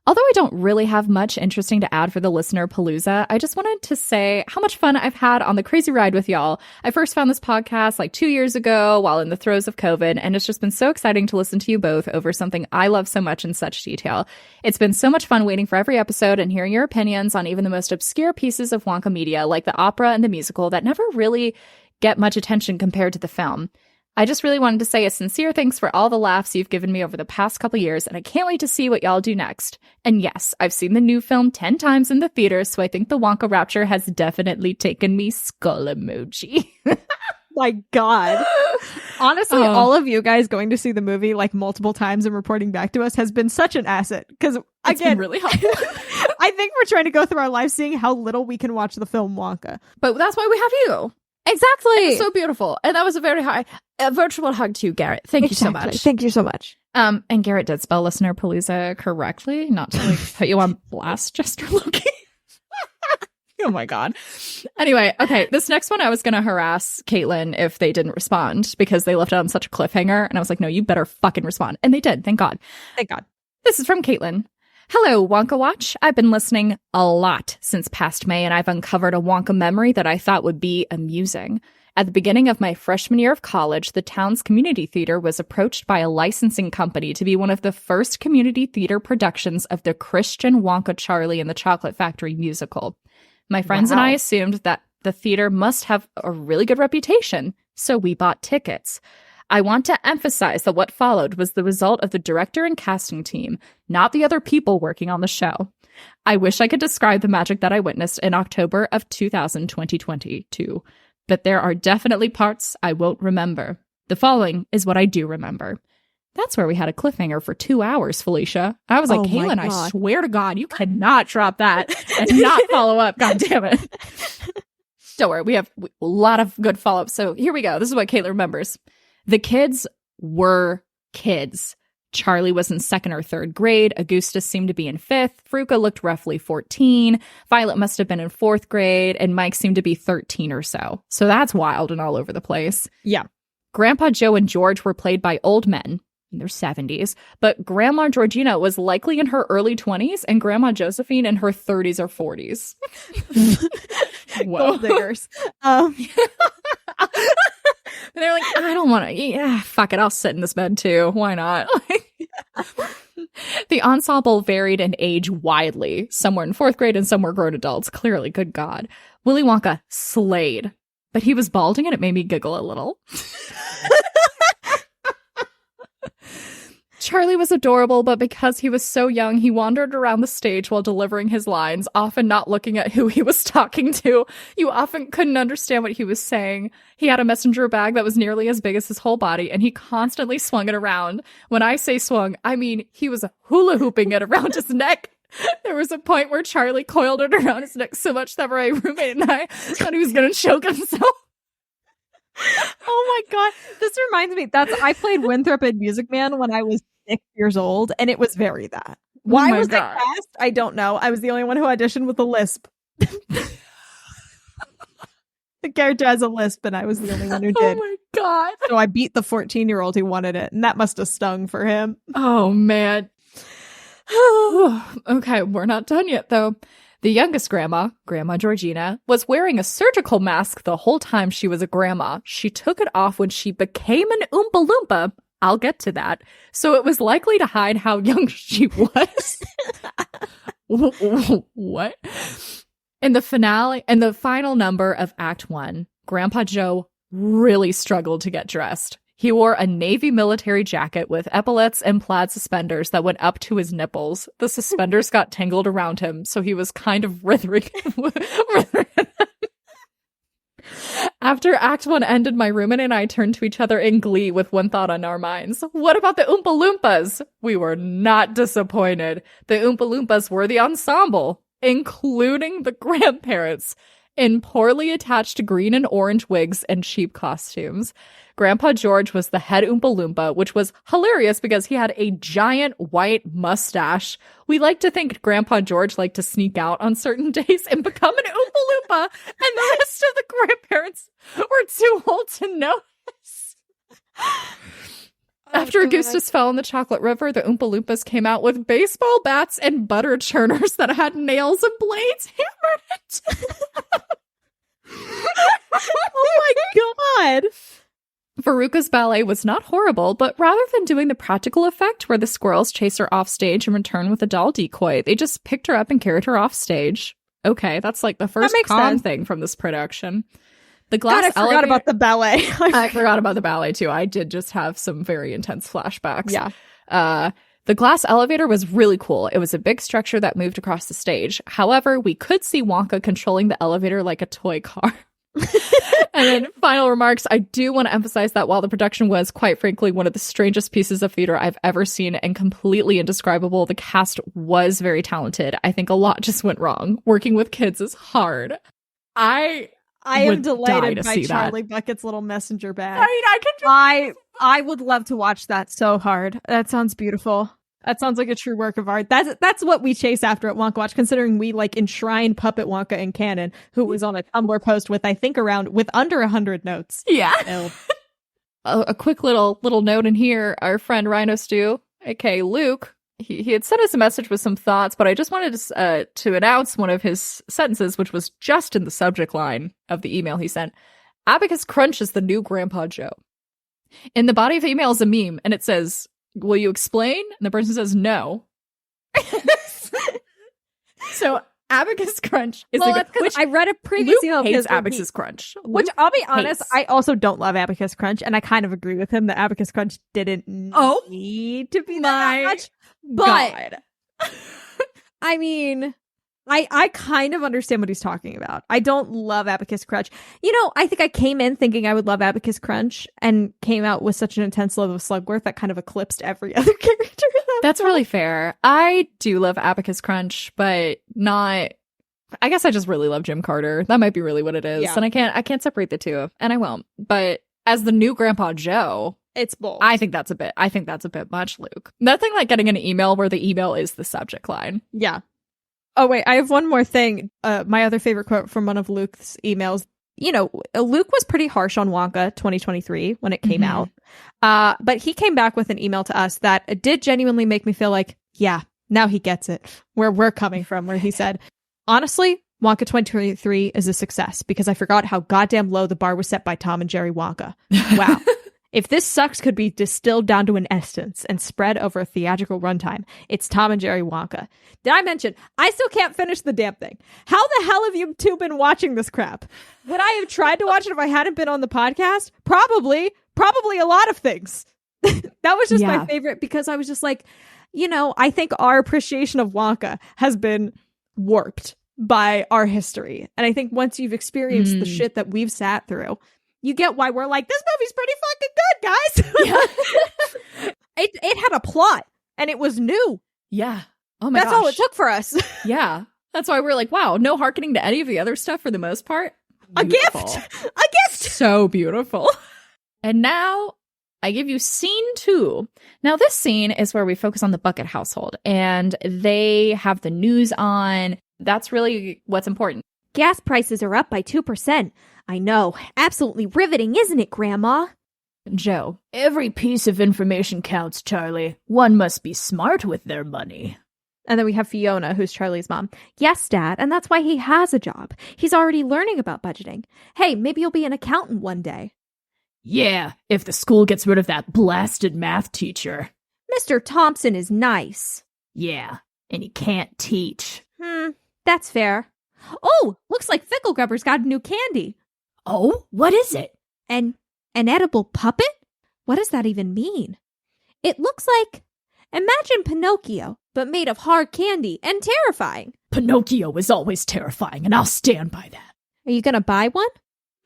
Although I don't really have much interesting to add for the listener palooza, I just wanted to say how much fun I've had on the crazy ride with y'all. I first found this podcast like 2 years ago while in the throes of COVID, and it's just been so exciting to listen to you both over something I love so much in such detail. It's been so much fun waiting for every episode and hearing your opinions on even the most obscure pieces of Wonka media, like the opera and the musical that never really get much attention compared to the film. I just really wanted to say a sincere thanks for all the laughs you've given me over the past couple years, and I can't wait to see what y'all do next. And yes, I've seen the new film 10 times in the theater, so I think the Wonka rapture has definitely taken me. Skull emoji. My God. Honestly, all of you guys going to see the movie like multiple times and reporting back to us has been such an asset. Because again, really helpful. I think we're trying to go through our lives seeing how little we can watch the film Wonka. But that's why we have you. Exactly. It's so beautiful. And that was a virtual hug to you, Garrett. Thank you so much. Thank you so much. And Garrett did spell listener palooza correctly, not to like put you on blast, Jester Loki. Oh my God. Anyway, okay, this next one I was going to harass Caitlin if they didn't respond because they left it on such a cliffhanger. And I was like, no, you better fucking respond. And they did. Thank God. Thank God. This is from Caitlin. Hello, Wonka Watch. I've been listening a lot since past May, and I've uncovered a Wonka memory that I thought would be amusing. At the beginning of my freshman year of college, the town's community theater was approached by a licensing company to be one of the first community theater productions of the Christian Wonka Charlie and the Chocolate Factory musical. My friends and I assumed that the theater must have a really good reputation, so we bought tickets. I want to emphasize that what followed was the result of the director and casting team, not the other people working on the show. I wish I could describe the magic that I witnessed in October of 2022, but there are definitely parts I won't remember. The following is what I do remember. That's where we had a cliffhanger for 2 hours, Felicia. I was like, Caitlin, I swear to God, you cannot drop that and not follow up. God damn it. Don't worry, we have a lot of good follow-ups. So here we go. This is what Caitlin remembers. The kids were kids. Charlie was in 2nd or 3rd grade. Augustus seemed to be in 5th. Fruka looked roughly 14. Violet must have been in 4th grade. And Mike seemed to be 13 or so. So that's wild and all over the place. Yeah. Grandpa Joe and George were played by old men in their 70s. But Grandma Georgina was likely in her early 20s and Grandma Josephine in her 30s or 40s. Gold diggers. And they're like, I don't want to. Yeah, fuck it. I'll sit in this bed too. Why not? The ensemble varied in age widely. Some were in 4th grade and some were grown adults. Clearly, good God. Willy Wonka slayed. But he was balding and it made me giggle a little. Charlie was adorable, but because he was so young, he wandered around the stage while delivering his lines, often not looking at who he was talking to. You often couldn't understand what he was saying. He had a messenger bag that was nearly as big as his whole body, and he constantly swung it around. When I say swung, I mean he was hula hooping it around his neck. There was a point where Charlie coiled it around his neck so much that my roommate and I thought he was going to choke himself. Oh my God. This reminds me, I played Winthrop in Music Man when I was 6 years old, and it was very that. Why was I cast? I don't know. I was the only one who auditioned with a lisp. The character has a lisp, and I was the only one who did. Oh my God. So I beat the 14-year-old who wanted it, and that must have stung for him. Oh, man. Okay, we're not done yet, though. The youngest grandma, Grandma Georgina, was wearing a surgical mask the whole time she was a grandma. She took it off when she became an Oompa Loompa. I'll get to that. So it was likely to hide how young she was. What? In the final number of Act 1, Grandpa Joe really struggled to get dressed. He wore a navy military jacket with epaulets and plaid suspenders that went up to his nipples. The suspenders got tangled around him, so he was kind of writhing. After Act 1 ended, my roommate and I turned to each other in glee with one thought on our minds. What about the Oompa Loompas? We were not disappointed. The Oompa Loompas were the ensemble, including the grandparents, in poorly attached green and orange wigs and cheap costumes. Grandpa George was the head Oompa Loompa, which was hilarious because he had a giant white mustache. We like to think Grandpa George liked to sneak out on certain days and become an Oompa Loompa, and the rest of the grandparents were too old to notice. After Augustus fell in the chocolate river, the Oompa Loompas came out with baseball bats and butter churners that had nails and blades hammered into. Oh my god! Veruca's ballet was not horrible, but rather than doing the practical effect where the squirrels chase her off stage and return with a doll decoy, they just picked her up and carried her off stage. Okay, that's like the first calm thing from this production. The glass I forgot about the ballet. I forgot about the ballet too. I did just have some very intense flashbacks. Yeah. The glass elevator was really cool. It was a big structure that moved across the stage. However, we could see Wonka controlling the elevator like a toy car. And then final remarks, I do want to emphasize that while the production was, quite frankly, one of the strangest pieces of theater I've ever seen and completely indescribable, the cast was very talented. I think a lot just went wrong. Working with kids is hard. I am delighted by Charlie Bucket's little messenger bag. I would love to watch that so hard. That sounds beautiful. That sounds like a true work of art. That's what we chase after at Wonka Watch, considering we like enshrine Puppet Wonka in canon, who was on a Tumblr post with, I think, with under 100 notes. Yeah. A quick little note in here. Our friend Rhino Stew, aka Luke, he had sent us a message with some thoughts, but I just wanted to announce one of his sentences, which was just in the subject line of the email he sent. Abacus Crunch is the new Grandpa Joe. In the body of the email is a meme, and it says, will you explain? And the person says no. So Abacus Crunch is which I read a previous email hates Abacus Crunch. Which I'll be honest, I also don't love Abacus Crunch, and I kind of agree with him that Abacus Crunch didn't need to be that much. But I mean, I kind of understand what he's talking about. I don't love Abacus Crunch. You know, I think I came in thinking I would love Abacus Crunch and came out with such an intense love of Slugworth that kind of eclipsed every other character. That's really fair. I do love Abacus Crunch, but not... I guess I just really love Jim Carter. That might be really what it is. Yeah. And I can't separate the two, and I won't. But as the new Grandpa Joe... It's bold. I think that's a bit much, Luke. Nothing like getting an email where the email is the subject line. Yeah. Oh, wait, I have one more thing. My other favorite quote from one of Luke's emails. You know, Luke was pretty harsh on Wonka 2023 when it came out. But he came back with an email to us that did genuinely make me feel like, yeah, now he gets it, where we're coming from, where he said, honestly, Wonka 2023 is a success because I forgot how goddamn low the bar was set by Tom and Jerry Wonka. Wow. If this sucks could be distilled down to an essence and spread over a theatrical runtime, it's Tom and Jerry Wonka. Did I mention, I still can't finish the damn thing. How the hell have you two been watching this crap? Would I have tried to watch it if I hadn't been on the podcast? Probably a lot of things. That was just my favorite because I was just like, you know, I think our appreciation of Wonka has been warped by our history. And I think once you've experienced the shit that we've sat through, you get why we're like, this movie's pretty fucking good, guys. It had a plot, and it was new. Yeah. Oh my gosh. That's all it took for us. Yeah. That's why we're like, wow, no hearkening to any of the other stuff for the most part. Beautiful. A gift. So beautiful. And now I give you scene 2. Now this scene is where we focus on the Bucket household, and they have the news on. That's really what's important. Gas prices are up by 2%. I know. Absolutely riveting, isn't it, Grandma? Joe, every piece of information counts, Charlie. One must be smart with their money. And then we have Fiona, who's Charlie's mom. Yes, Dad, and that's why he has a job. He's already learning about budgeting. Hey, maybe you'll be an accountant one day. Yeah, if the school gets rid of that blasted math teacher. Mr. Thompson is nice. Yeah, and he can't teach. That's fair. Oh, looks like Fickle Grubber's got a new candy. Oh, what is it? An edible puppet? What does that even mean? It looks like, imagine Pinocchio, but made of hard candy and terrifying. Pinocchio is always terrifying, and I'll stand by that. Are you gonna buy one?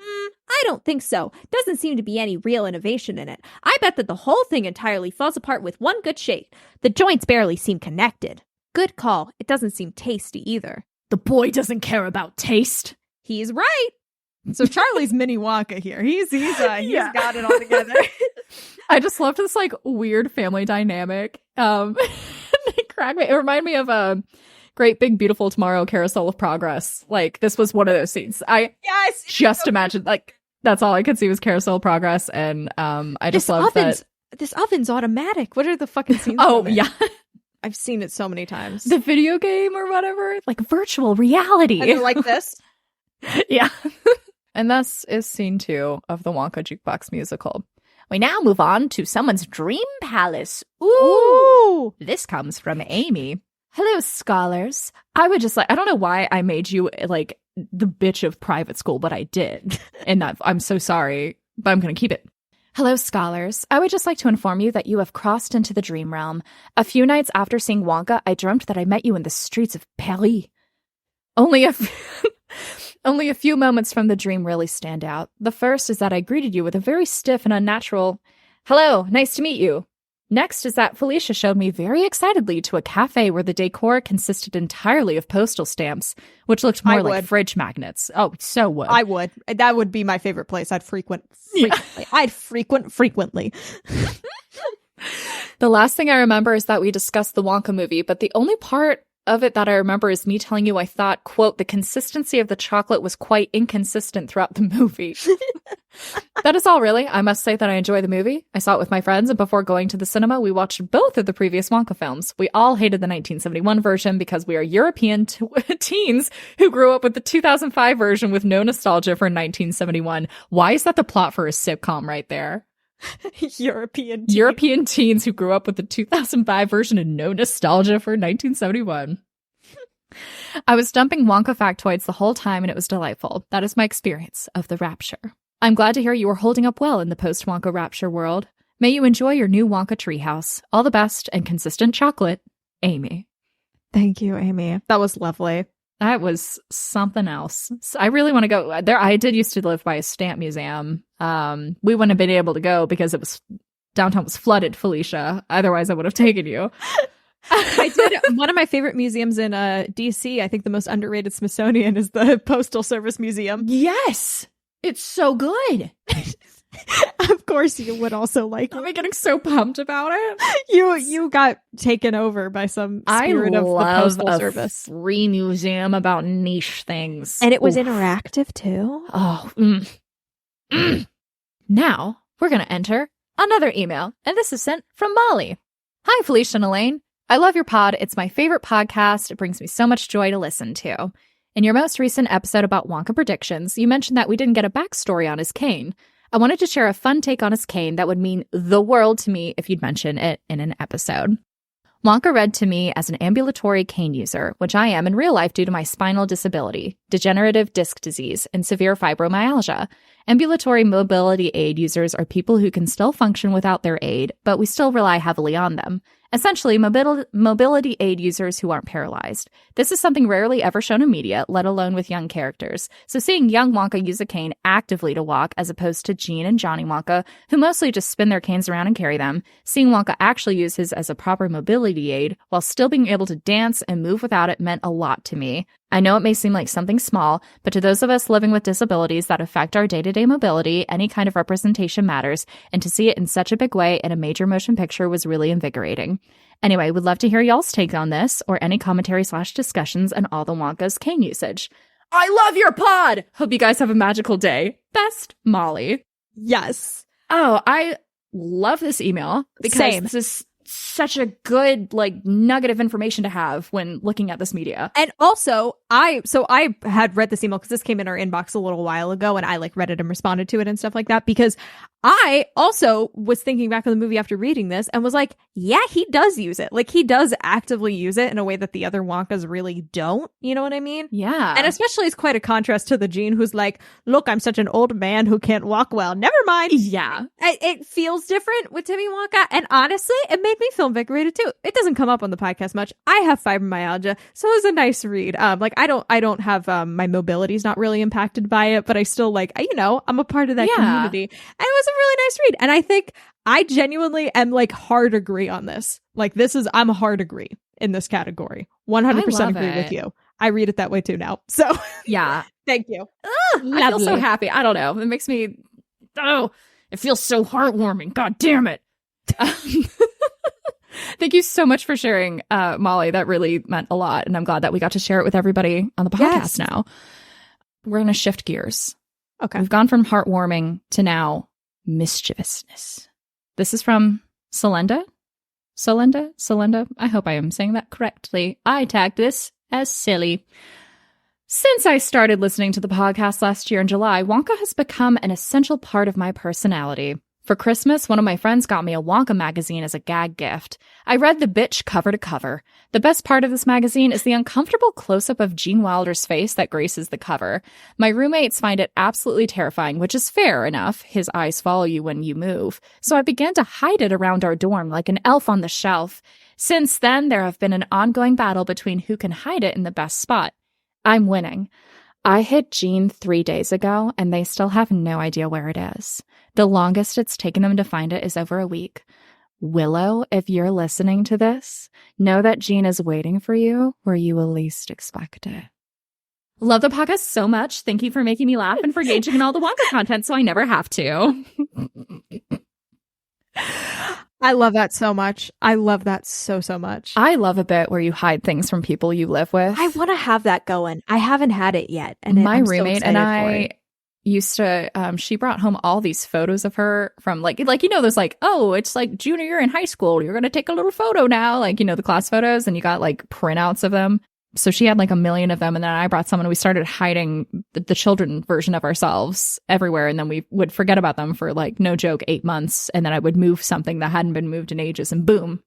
I don't think so. Doesn't seem to be any real innovation in it. I bet that the whole thing entirely falls apart with one good shake. The joints barely seem connected. Good call. It doesn't seem tasty either. The boy doesn't care about taste. He's right. So Charlie's mini Wonka here. He's got it all together. I just loved this like weird family dynamic. It cracked me. It reminded me of a Great Big Beautiful Tomorrow Carousel of Progress. Like this was one of those scenes. I just imagined like that's all I could see was Carousel of Progress, and I just love that. This oven's automatic. What are the fucking scenes? Oh yeah, I've seen it so many times. the video game or whatever, like virtual reality. And they're like this. Yeah. And thus is scene 2 of the Wonka Jukebox musical. We now move on to someone's dream palace. Ooh! This comes from Amy. Hello, scholars. I would just like, I don't know why I made you like the bitch of private school, but I did. And that I'm so sorry, but I'm going to keep it. Hello, scholars. I would just like to inform you that you have crossed into the dream realm. A few nights after seeing Wonka, I dreamt that I met you in the streets of Paris. Only a few moments from the dream really stand out. The first is that I greeted you with a very stiff and unnatural, "Hello, nice to meet you." Next is that Felicia showed me very excitedly to a cafe where the decor consisted entirely of postal stamps, which looked more like fridge magnets. Oh, so would. I would. That would be my favorite place. I'd frequent frequently. I'd frequent frequently. The last thing I remember is that we discussed the Wonka movie, but the only part of it that I remember is me telling you I thought, quote, the consistency of the chocolate was quite inconsistent throughout the movie. That is all, really. I must say that I enjoy the movie. I saw it with my friends, and before going to the cinema, we watched both of the previous Wonka films. We all hated the 1971 version because we are European teens who grew up with the 2005 version with no nostalgia for 1971. Why is that the plot for a sitcom right there? European teens who grew up with the 2005 version and no nostalgia for 1971. I was dumping Wonka factoids the whole time, and it was delightful. That is my experience of the rapture. I'm glad to hear you are holding up well in the post-Wonka rapture world. May you enjoy your new Wonka treehouse. All the best and consistent chocolate, Amy. Thank you, Amy. That was lovely. That was something else. So I really want to go there. I did used to live by a stamp museum. We wouldn't have been able to go because downtown was flooded, Felicia. Otherwise, I would have taken you. I did. One of my favorite museums in DC, I think the most underrated Smithsonian, is the Postal Service Museum. Yes. It's so good. Of course you would also like it. I'm getting so pumped about it. You got taken over by some spirit of the Postal Service. Free museum about niche things. And it was interactive too. Oh. Now we're going to enter another email. And this is sent from Molly. Hi, Felicia and Elaine. I love your pod. It's my favorite podcast. It brings me so much joy to listen to. In your most recent episode about Wonka predictions, you mentioned that we didn't get a backstory on his cane. I wanted to share a fun take on his cane that would mean the world to me if you'd mention it in an episode. Wonka read to me as an ambulatory cane user, which I am in real life due to my spinal disability, degenerative disc disease, and severe fibromyalgia. Ambulatory mobility aid users are people who can still function without their aid, but we still rely heavily on them. Essentially, mobility aid users who aren't paralyzed. This is something rarely ever shown in media, let alone with young characters. So seeing young Wonka use a cane actively to walk, as opposed to Gene and Johnny Wonka, who mostly just spin their canes around and carry them, seeing Wonka actually use his as a proper mobility aid, while still being able to dance and move without it, meant a lot to me. I know it may seem like something small, but to those of us living with disabilities that affect our day-to-day mobility, any kind of representation matters, and to see it in such a big way in a major motion picture was really invigorating. Anyway, would love to hear y'all's take on this, or any commentary/discussions on all the Wonka's cane usage. I love your pod! Hope you guys have a magical day. Best, Molly. Yes. Oh, I love this email because Same. this is such a good like nugget of information to have when looking at this media. And also, I had read this email because this came in our inbox a little while ago, and I like read it and responded to it and stuff like that, because I also was thinking back on the movie after reading this and was like, yeah, he does use it. Like, he does actively use it in a way that the other Wonkas really don't. You know what I mean? Yeah. And especially it's quite a contrast to the Gene who's like, look, I'm such an old man who can't walk well. Never mind. Yeah. It feels different with Timmy Wonka. And honestly, it made me feel invigorated too. It doesn't come up on the podcast much. I have fibromyalgia, so it was a nice read. Like, I don't have, my mobility's not really impacted by it, but I still like, I'm a part of that community. And it was a really nice read. And I think I genuinely am like hard agree on this. Like, I'm a hard agree in this category. 100% agree with you. I read it that way too now. So yeah. Thank you. I feel so happy. I don't know. It makes me, it feels so heartwarming. God damn it. Thank you so much for sharing, Molly. That really meant a lot. And I'm glad that we got to share it with everybody on the podcast now. We're going to shift gears. Okay. We've gone from heartwarming to now mischievousness. This is from Solenda. I hope I am saying that correctly. I tagged this as silly. Since I started listening to the podcast last year in July, Wonka has become an essential part of my personality. For Christmas, one of my friends got me a Wonka magazine as a gag gift. I read the bitch cover to cover. The best part of this magazine is the uncomfortable close-up of Gene Wilder's face that graces the cover. My roommates find it absolutely terrifying, which is fair enough. His eyes follow you when you move. So I began to hide it around our dorm like an elf on the shelf. Since then, there have been an ongoing battle between who can hide it in the best spot. I'm winning. I hit Gene 3 days ago, and they still have no idea where it is. The longest it's taken them to find it is over a week. Willow, if you're listening to this, know that Gene is waiting for you where you will least expect it. Love the podcast so much. Thank you for making me laugh and for engaging in all the Wonka content so I never have to. I love that so much. I love that so much. I love a bit where you hide things from people you live with. I want to have that going. I haven't had it yet. And my roommate and I used to, she brought home all these photos of her from like, there's like, oh, it's like junior year in high school. You're going to take a little photo now. Like, the class photos, and you got like printouts of them. So she had like 1 million of them. And then I brought some and we started hiding the children version of ourselves everywhere. And then we would forget about them for like, no joke, 8 months. And then I would move something that hadn't been moved in ages and boom,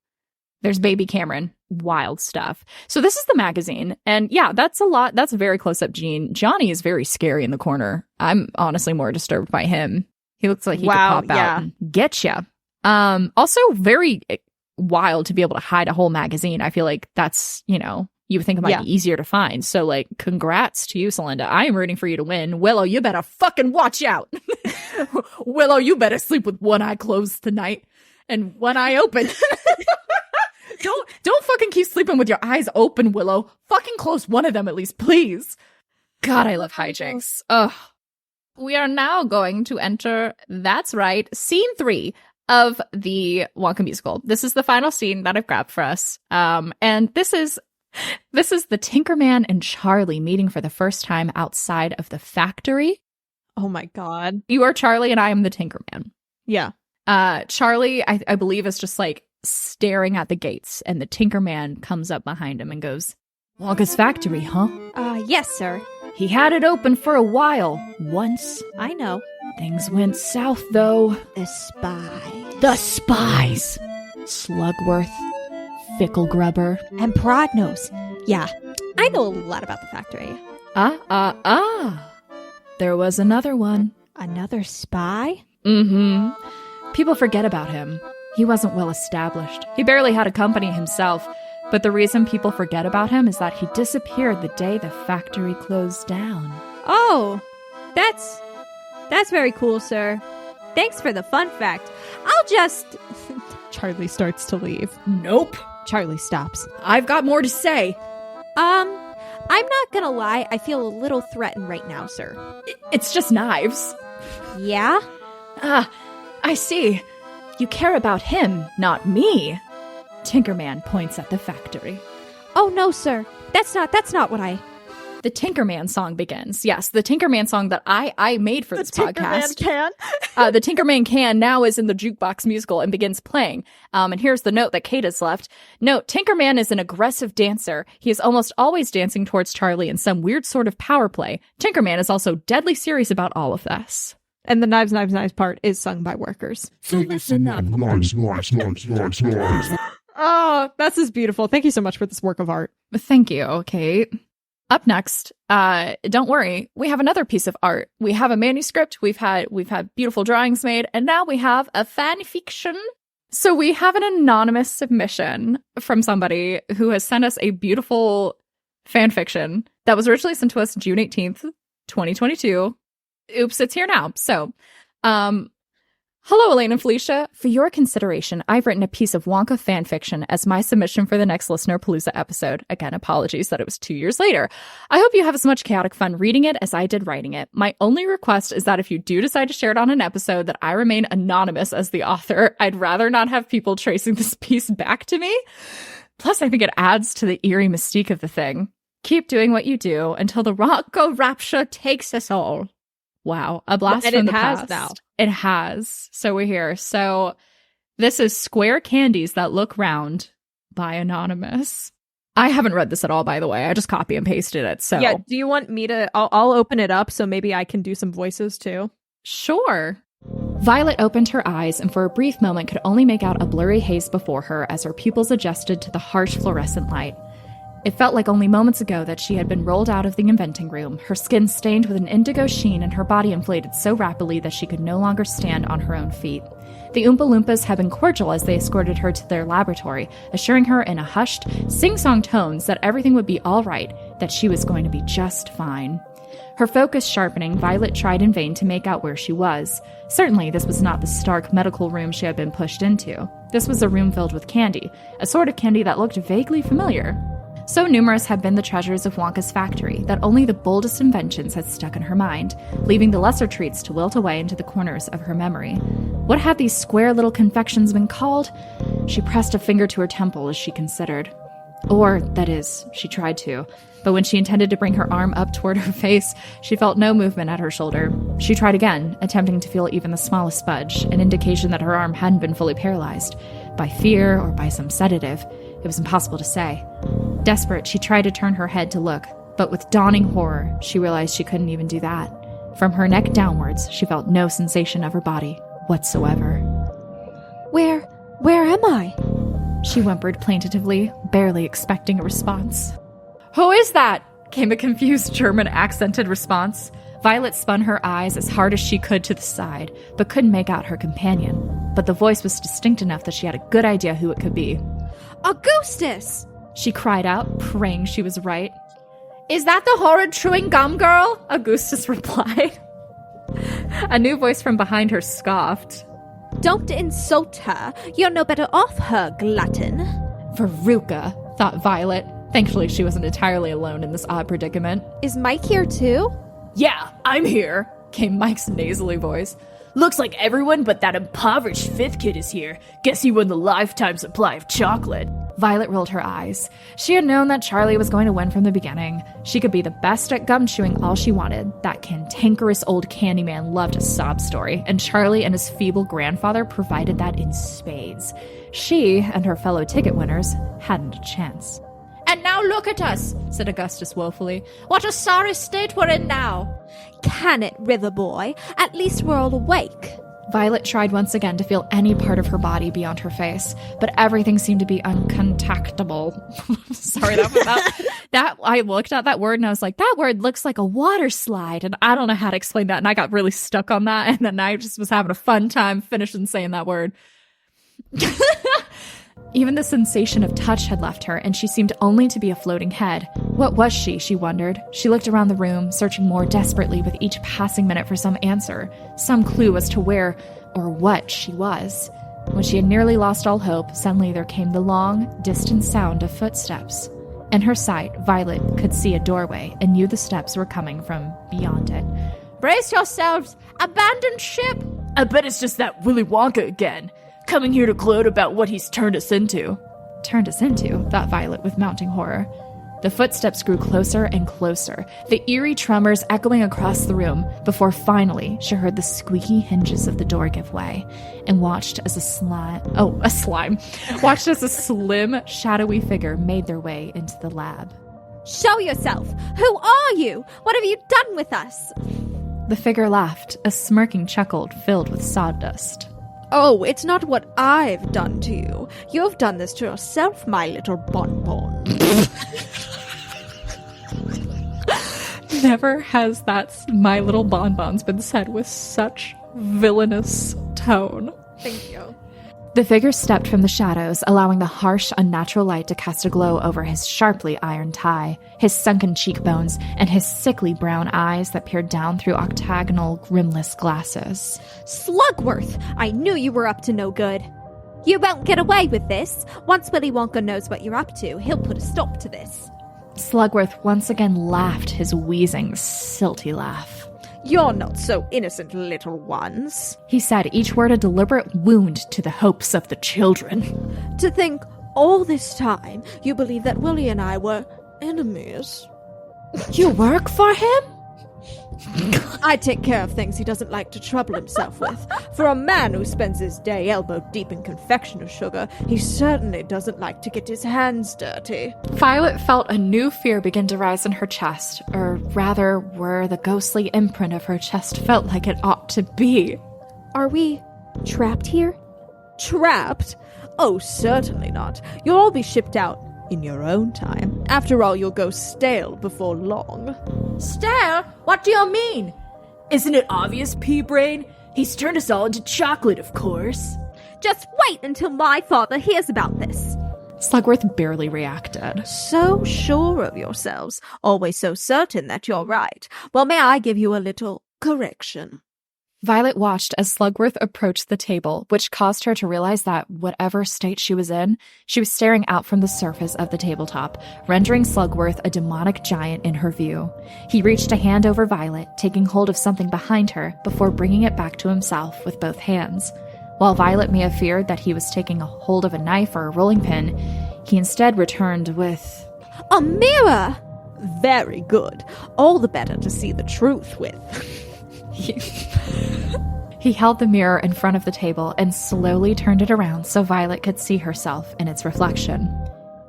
there's baby Cameron. Wild stuff. So this is the magazine. And yeah, that's a lot. That's very close up Gene. Johnny is very scary in the corner. I'm honestly more disturbed by him. He looks like he could pop out and get ya. Also very wild to be able to hide a whole magazine. I feel like that's, you would think it might be easier to find. So, like, congrats to you, Solenda. I am rooting for you to win. Willow, you better fucking watch out. Willow, you better sleep with one eye closed tonight and one eye open. Don't fucking keep sleeping with your eyes open, Willow. Fucking close one of them at least, please. God, I love hijinks. Ugh. We are now going to enter, that's right, scene 3 of the Wonka musical. This is the final scene that I've grabbed for us. And this is the Tinkerman and Charlie meeting for the first time outside of the factory. Oh my God. You are Charlie and I am the Tinkerman. Yeah. Charlie, I believe, is just like staring at the gates, and the Tinkerman comes up behind him and goes, Wonka's factory, huh? Yes, sir. He had it open for a while, once. I know. Things went south, though. The spies. The spies! Slugworth, Ficklegrubber, and Prodnose. Yeah, I know a lot about the factory. There was another one. Another spy? Mm-hmm. People forget about him. He wasn't well established. He barely had a company himself. But the reason people forget about him is that he disappeared the day the factory closed down. Oh, that's very cool, sir. Thanks for the fun fact. I'll just... Charlie starts to leave. Nope. Charlie stops. I've got more to say. I'm not gonna lie. I feel a little threatened right now, sir. It's just knives. Yeah? I see. You care about him, not me. Tinkerman points at the factory. Oh, no, sir. That's not what I... The Tinkerman song begins. Yes, the Tinkerman song that I made for this podcast. The Tinkerman can now is in the jukebox musical and begins playing. And here's the note that Kate has left. Note, Tinkerman is an aggressive dancer. He is almost always dancing towards Charlie in some weird sort of power play. Tinkerman is also deadly serious about all of this. And the knives, knives, knives part is sung by workers. So listen up. Knives, knives, knives, knives, knives. Oh, that's just beautiful. Thank you so much for this work of art. Thank you, Kate. Up next, don't worry, we have another piece of art. We have a manuscript, we've had beautiful drawings made, and now we have a fan fiction. So we have an anonymous submission from somebody who has sent us a beautiful fan fiction that was originally sent to us June 18th, 2022. Oops, it's here now. So, hello, Elaine and Felicia. For your consideration, I've written a piece of Wonka fan fiction as my submission for the next ListenerPalooza episode. Again, apologies that it was 2 years later. I hope you have as much chaotic fun reading it as I did writing it. My only request is that if you do decide to share it on an episode, that I remain anonymous as the author. I'd rather not have people tracing this piece back to me. Plus, I think it adds to the eerie mystique of the thing. Keep doing what you do until the Wonka rapture takes us all. Wow, a blast from the past. Now. It has. So we're here. So this is Square Candies That Look Round by Anonymous. I haven't read this at all, by the way. I just copy and pasted it. So yeah, do you want me to? I'll open it up so maybe I can do some voices too. Sure. Violet opened her eyes and for a brief moment could only make out a blurry haze before her as her pupils adjusted to the harsh fluorescent light. It felt like only moments ago that she had been rolled out of the inventing room, her skin stained with an indigo sheen and her body inflated so rapidly that she could no longer stand on her own feet. The Oompa Loompas had been cordial as they escorted her to their laboratory, assuring her in a hushed, sing-song tones that everything would be all right, that she was going to be just fine. Her focus sharpening, Violet tried in vain to make out where she was. Certainly, this was not the stark medical room she had been pushed into. This was a room filled with candy, a sort of candy that looked vaguely familiar. So numerous had been the treasures of Wonka's factory that only the boldest inventions had stuck in her mind, leaving the lesser treats to wilt away into the corners of her memory. What had these square little confections been called? She pressed a finger to her temple as she considered. Or, that is, she tried to. But when she intended to bring her arm up toward her face, she felt no movement at her shoulder. She tried again, attempting to feel even the smallest budge, an indication that her arm hadn't been fully paralyzed. By fear or by some sedative, it was impossible to say. Desperate, she tried to turn her head to look, but with dawning horror, she realized she couldn't even do that. From her neck downwards, she felt no sensation of her body whatsoever. Where am I? She whimpered plaintively, barely expecting a response. "Who is that?" came a confused German-accented response. Violet spun her eyes as hard as she could to the side, but couldn't make out her companion. But the voice was distinct enough that she had a good idea who it could be. Augustus! She cried out, praying she was right. "Is that the horrid chewing gum girl?" Augustus replied. A new voice from behind her scoffed. Don't insult her. You're no better off her, glutton. Veruca, thought Violet. Thankfully, she wasn't entirely alone in this odd predicament. Is Mike here too? Yeah, I'm here, came Mike's nasally voice. Looks like everyone but that impoverished fifth kid is here. Guess he won the lifetime supply of chocolate. Violet rolled her eyes. She had known that Charlie was going to win from the beginning. She could be the best at gum chewing all she wanted. That cantankerous old Candyman loved a sob story, and Charlie and his feeble grandfather provided that in spades. She and her fellow ticket winners hadn't a chance. "And now look at us," said Augustus woefully. "What a sorry state we're in now." "Can it, River Boy? At least we're all awake." Violet tried once again to feel any part of her body beyond her face, but everything seemed to be uncontactable. Sorry, that I looked at that word and I was like, that word looks like a water slide, and I don't know how to explain that, and I got really stuck on that, and then I just was having a fun time finishing saying that word. Even the sensation of touch had left her, and she seemed only to be a floating head. What was she, she wondered. She looked around the room, searching more desperately with each passing minute for some answer, some clue as to where or what she was. When she had nearly lost all hope, suddenly there came the long, distant sound of footsteps. In her sight, Violet could see a doorway and knew the steps were coming from beyond it. "Brace yourselves! Abandoned ship!" I bet it's just that Willy Wonka again, coming here to gloat about what he's turned us into. Turned us into, thought Violet with mounting horror. The footsteps grew closer and closer, the eerie tremors echoing across the room, before finally she heard the squeaky hinges of the door give way, and watched as a slim, shadowy figure made their way into the lab. Show yourself! Who are you? What have you done with us? The figure laughed, a smirking chuckle filled with sawdust. Oh, it's not what I've done to you. You've done this to yourself, my little bonbon. Never has that My Little Bonbons been said with such villainous tone. Thank you. The figure stepped from the shadows, allowing the harsh, unnatural light to cast a glow over his sharply ironed tie, his sunken cheekbones, and his sickly brown eyes that peered down through octagonal, rimless glasses. Slugworth! I knew you were up to no good. You won't get away with this. Once Willy Wonka knows what you're up to, he'll put a stop to this. Slugworth once again laughed his wheezing, silty laugh. You're not so innocent, little ones. He said, each word a deliberate wound to the hopes of the children. To think all this time you believe that Willie and I were enemies. You work for him? I take care of things he doesn't like to trouble himself with. For a man who spends his day elbow deep in confectioner sugar, he certainly doesn't like to get his hands dirty. Violet felt a new fear begin to rise in her chest, or rather, where the ghostly imprint of her chest felt like it ought to be. Are we trapped here? Trapped? Oh, certainly not. You'll all be shipped out in your own time. After all, you'll go stale before long. Stale? What do you mean? Isn't it obvious, pea-brain? He's turned us all into chocolate, of course. Just wait until my father hears about this. Slugworth barely reacted. So sure of yourselves, always so certain that you're right. Well, may I give you a little correction? Violet watched as Slugworth approached the table, which caused her to realize that, whatever state she was in, she was staring out from the surface of the tabletop, rendering Slugworth a demonic giant in her view. He reached a hand over Violet, taking hold of something behind her before bringing it back to himself with both hands. While Violet may have feared that he was taking a hold of a knife or a rolling pin, he instead returned with... A mirror! Very good. All the better to see the truth with. He held the mirror in front of the table and slowly turned it around so Violet could see herself in its reflection.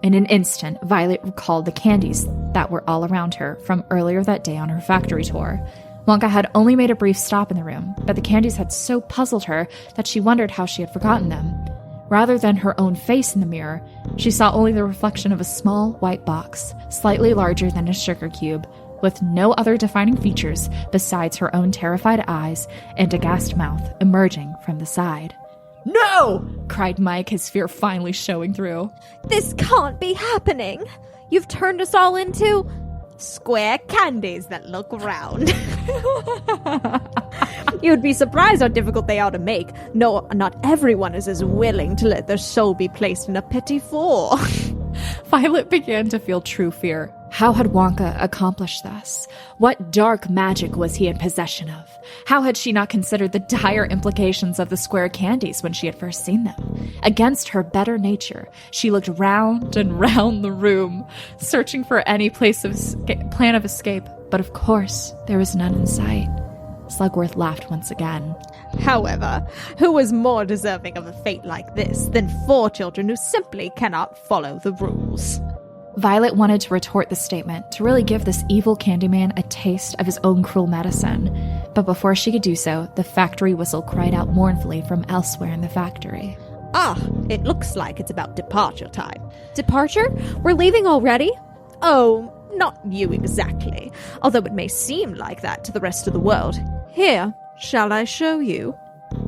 In an instant, Violet recalled the candies that were all around her from earlier that day on her factory tour. Wonka had only made a brief stop in the room, but the candies had so puzzled her that she wondered how she had forgotten them. Rather than her own face in the mirror, she saw only the reflection of a small white box, slightly larger than a sugar cube, with no other defining features besides her own terrified eyes and aghast mouth emerging from the side. No! Cried Mike, his fear finally showing through. This can't be happening. You've turned us all into square candies that look round. You'd be surprised how difficult they are to make. No, not everyone is as willing to let their soul be placed in a petit four. Violet began to feel true fear. How had Wonka accomplished this? What dark magic was he in possession of? How had she not considered the dire implications of the square candies when she had first seen them? Against her better nature, she looked round and round the room, searching for any plan of escape, but of course, there was none in sight. Slugworth laughed once again. However, who is more deserving of a fate like this than 4 children who simply cannot follow the rules? Violet wanted to retort the statement, to really give this evil Candyman a taste of his own cruel medicine. But before she could do so, the factory whistle cried out mournfully from elsewhere in the factory. Ah, it looks like it's about departure time. departure? We're leaving already? Oh, not you exactly, although it may seem like that to the rest of the world. Here, shall I show you?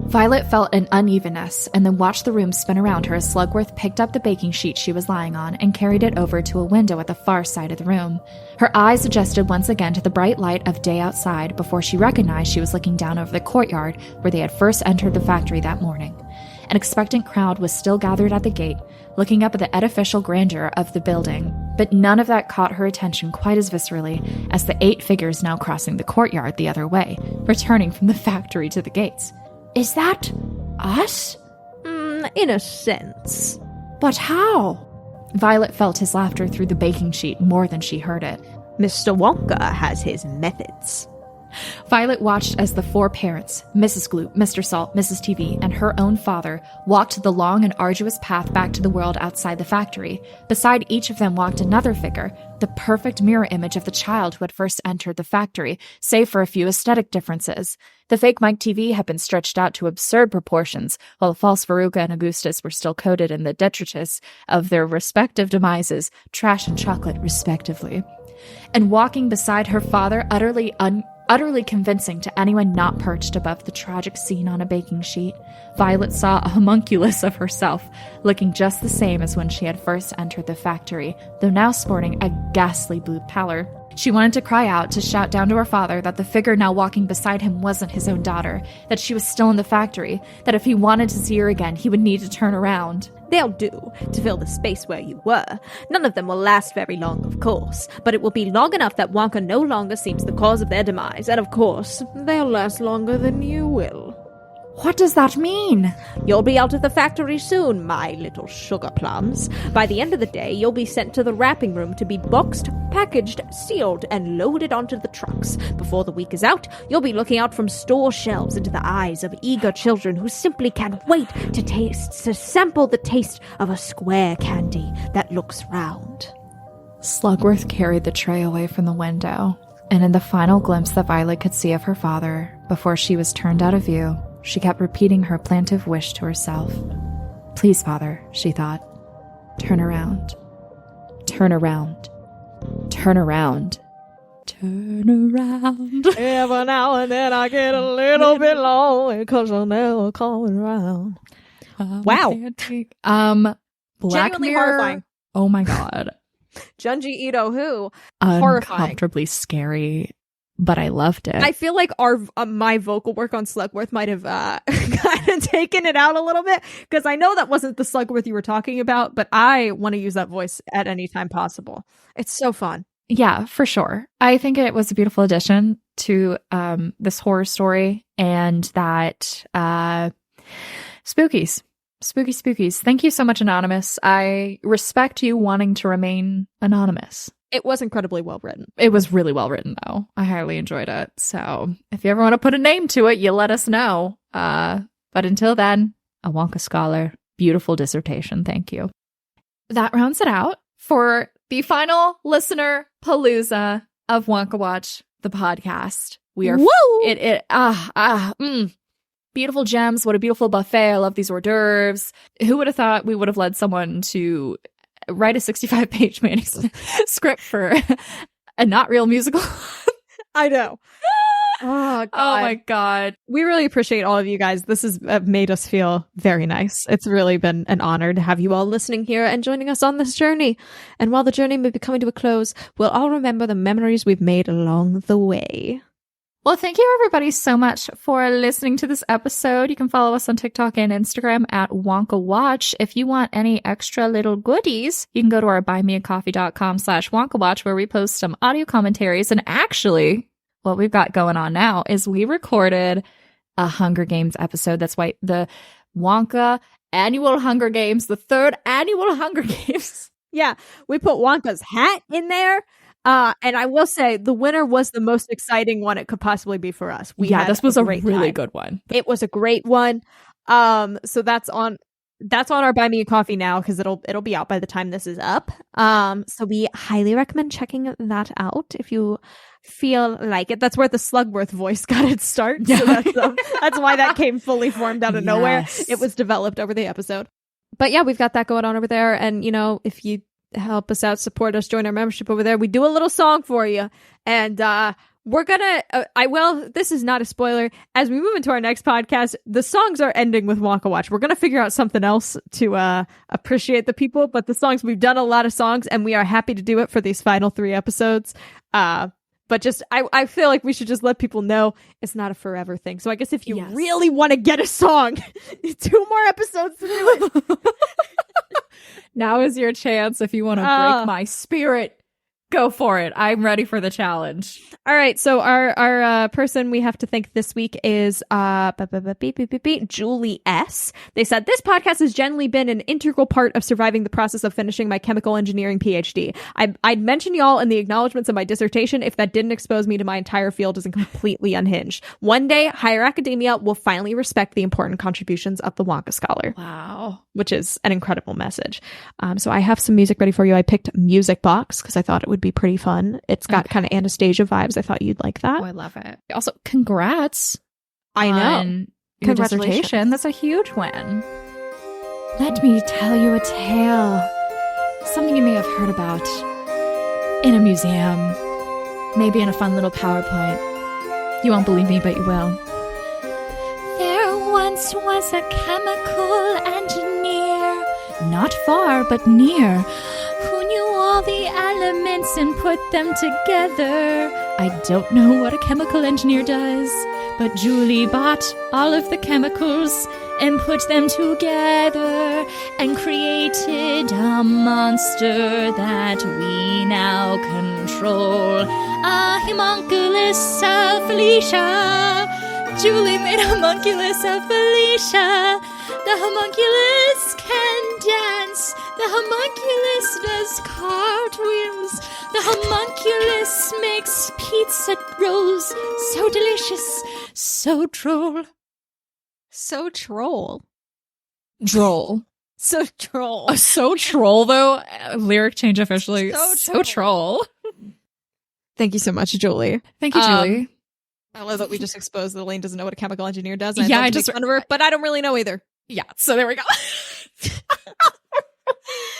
Violet felt an unevenness and then watched the room spin around her as Slugworth picked up the baking sheet she was lying on and carried it over to a window at the far side of the room. Her eyes adjusted once again to the bright light of day outside before she recognized she was looking down over the courtyard where they had first entered the factory that morning. An expectant crowd was still gathered at the gate, looking up at the edificial grandeur of the building, but none of that caught her attention quite as viscerally as the 8 figures now crossing the courtyard the other way, returning from the factory to the gates. Is that us? In a sense. But how? Violet felt his laughter through the baking sheet more than she heard it. Mr. Wonka has his methods. Violet watched as the four parents, Mrs. Gloop, Mr. Salt, Mrs. TV, and her own father, walked the long and arduous path back to the world outside the factory. Beside each of them walked another figure, the perfect mirror image of the child who had first entered the factory, save for a few aesthetic differences. The fake Mike TV had been stretched out to absurd proportions, while the false Veruca and Augustus were still coated in the detritus of their respective demises, trash and chocolate, respectively. And walking beside her father, utterly convincing to anyone not perched above the tragic scene on a baking sheet, Violet saw a homunculus of herself, looking just the same as when she had first entered the factory, though now sporting a ghastly blue pallor. She wanted to cry out, to shout down to her father that the figure now walking beside him wasn't his own daughter, that she was still in the factory, that if he wanted to see her again, he would need to turn around. They'll do, to fill the space where you were. None of them will last very long, of course, but it will be long enough that Wonka no longer seems the cause of their demise, and of course, they'll last longer than you will. What does that mean? You'll be out of the factory soon, my little sugar plums. By the end of the day, you'll be sent to the wrapping room to be boxed, packaged, sealed, and loaded onto the trucks. Before the week is out, you'll be looking out from store shelves into the eyes of eager children who simply can't wait to sample the taste of a square candy that looks round. Slugworth carried the tray away from the window, and in the final glimpse that Violet could see of her father, before she was turned out of view, she kept repeating her plaintive wish to herself. Please, Father, she thought. Turn around. Turn around. Turn around. Turn around. Every now and then I get a little bit lonely because I'm never coming around. Wow. Black Genuinely Mirror. horrifying. Oh my god. Junji Ito, who? Horrifying. Uncomfortably scary, but I loved it. I feel like my vocal work on Slugworth might have kind of taken it out a little bit, because I know that wasn't the Slugworth you were talking about, but I want to use that voice at any time possible. It's so fun. Yeah, for sure. I think it was a beautiful addition to this horror story, and that spookies. Thank you so much, Anonymous. I respect you wanting to remain anonymous. It was incredibly well written. It was really well written, though. I highly enjoyed it. So if you ever want to put a name to it, you let us know. But until then, a Wonka Scholar. Beautiful dissertation. Thank you. That rounds it out for the final listener palooza of Wonka Watch, the podcast. We are beautiful gems. What a beautiful buffet. I love these hors d'oeuvres. Who would have thought we would have led someone to write a 65-page manuscript for a not real musical? I know. Oh, God. Oh my God. We really appreciate all of you guys. This has made us feel very nice. It's really been an honor to have you all listening here and joining us on this journey. And while the journey may be coming to a close, we'll all remember the memories we've made along the way. Well, thank you everybody so much for listening to this episode. You can follow us on TikTok and Instagram at Wonka Watch. If you want any extra little goodies, you can go to our buymeacoffee.com/Wonka Watch, where we post some audio commentaries. And actually, what we've got going on now is we recorded a Hunger Games episode. That's why the Wonka annual Hunger Games, the third annual Hunger Games. Yeah, we put Wonka's hat in there. And I will say the winner was the most exciting one it could possibly be for us. This was a really time. good one. It was a great one. So that's on our Buy Me a Coffee now, because it'll be out by the time this is up. So we highly recommend checking that out if you feel like it. That's where the Slugworth voice got its start. So that's why that came fully formed out of nowhere. It was developed over the episode. But yeah, we've got that going on over there. And if you help us out, support us, join our membership over there, we do a little song for you. And we're gonna this is not a spoiler, as we move into our next podcast, the songs are ending with Wonka Watch. We're gonna figure out something else to appreciate the people, but the songs, we've done a lot of songs and we are happy to do it for these final 3 episodes. But just I feel like we should just let people know it's not a forever thing. So I guess if you really want to get a song, 2 more episodes to do it. Now is your chance if you want to break my spirit. Go for it. I'm ready for the challenge. All right, so our person we have to thank this week is Julie S. They said, this podcast has generally been an integral part of surviving the process of finishing my chemical engineering PhD. I'd mention y'all in the acknowledgments of my dissertation if that didn't expose me to my entire field as completely unhinged. One day, higher academia will finally respect the important contributions of the Wonka Scholar. Wow. Which is an incredible message. So I have some music ready for you. I picked Music Box because I thought it would be pretty fun. It's got kind of Anastasia vibes. I thought you'd like that. Oh, I love it. Also, congrats. I know. On your dissertation. That's a huge win. Let me tell you a tale. Something you may have heard about in a museum. Maybe in a fun little PowerPoint. You won't believe me, but you will. There once was a chemical engineer, not far but near, who knew all the elements and put them together. I don't know what a chemical engineer does, but Julie bought all of the chemicals and put them together and created a monster that we now control. A homunculus of Felicia. Julie made a homunculus of Felicia. The homunculus can dance. The homunculus does cartwheels. The homunculus makes pizza rolls. So delicious, so droll. So troll. Droll. So troll. So troll, though. Lyric change officially. So troll. Thank you so much, Julie. Thank you, Julie. I love that we just exposed that Elaine doesn't know what a chemical engineer does. Yeah, I just make fun of her, but I don't really know either. Yeah, so there we go.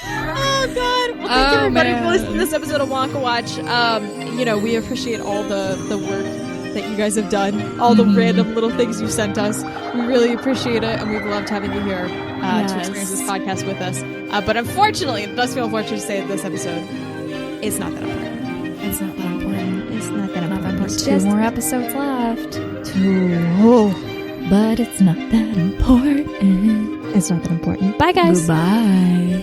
Oh God! Well, thank you everybody for listening to this episode of Wonka Watch. We appreciate all the work that you guys have done, all the random little things you sent us. We really appreciate it, and we've loved having you here to experience this podcast with us. But unfortunately, it does feel unfortunate to say that this episode is not that important. It's not that important. It's not that important. There's 2 more episodes left. 2. But it's not that important. It's not that important. Bye, guys. Goodbye.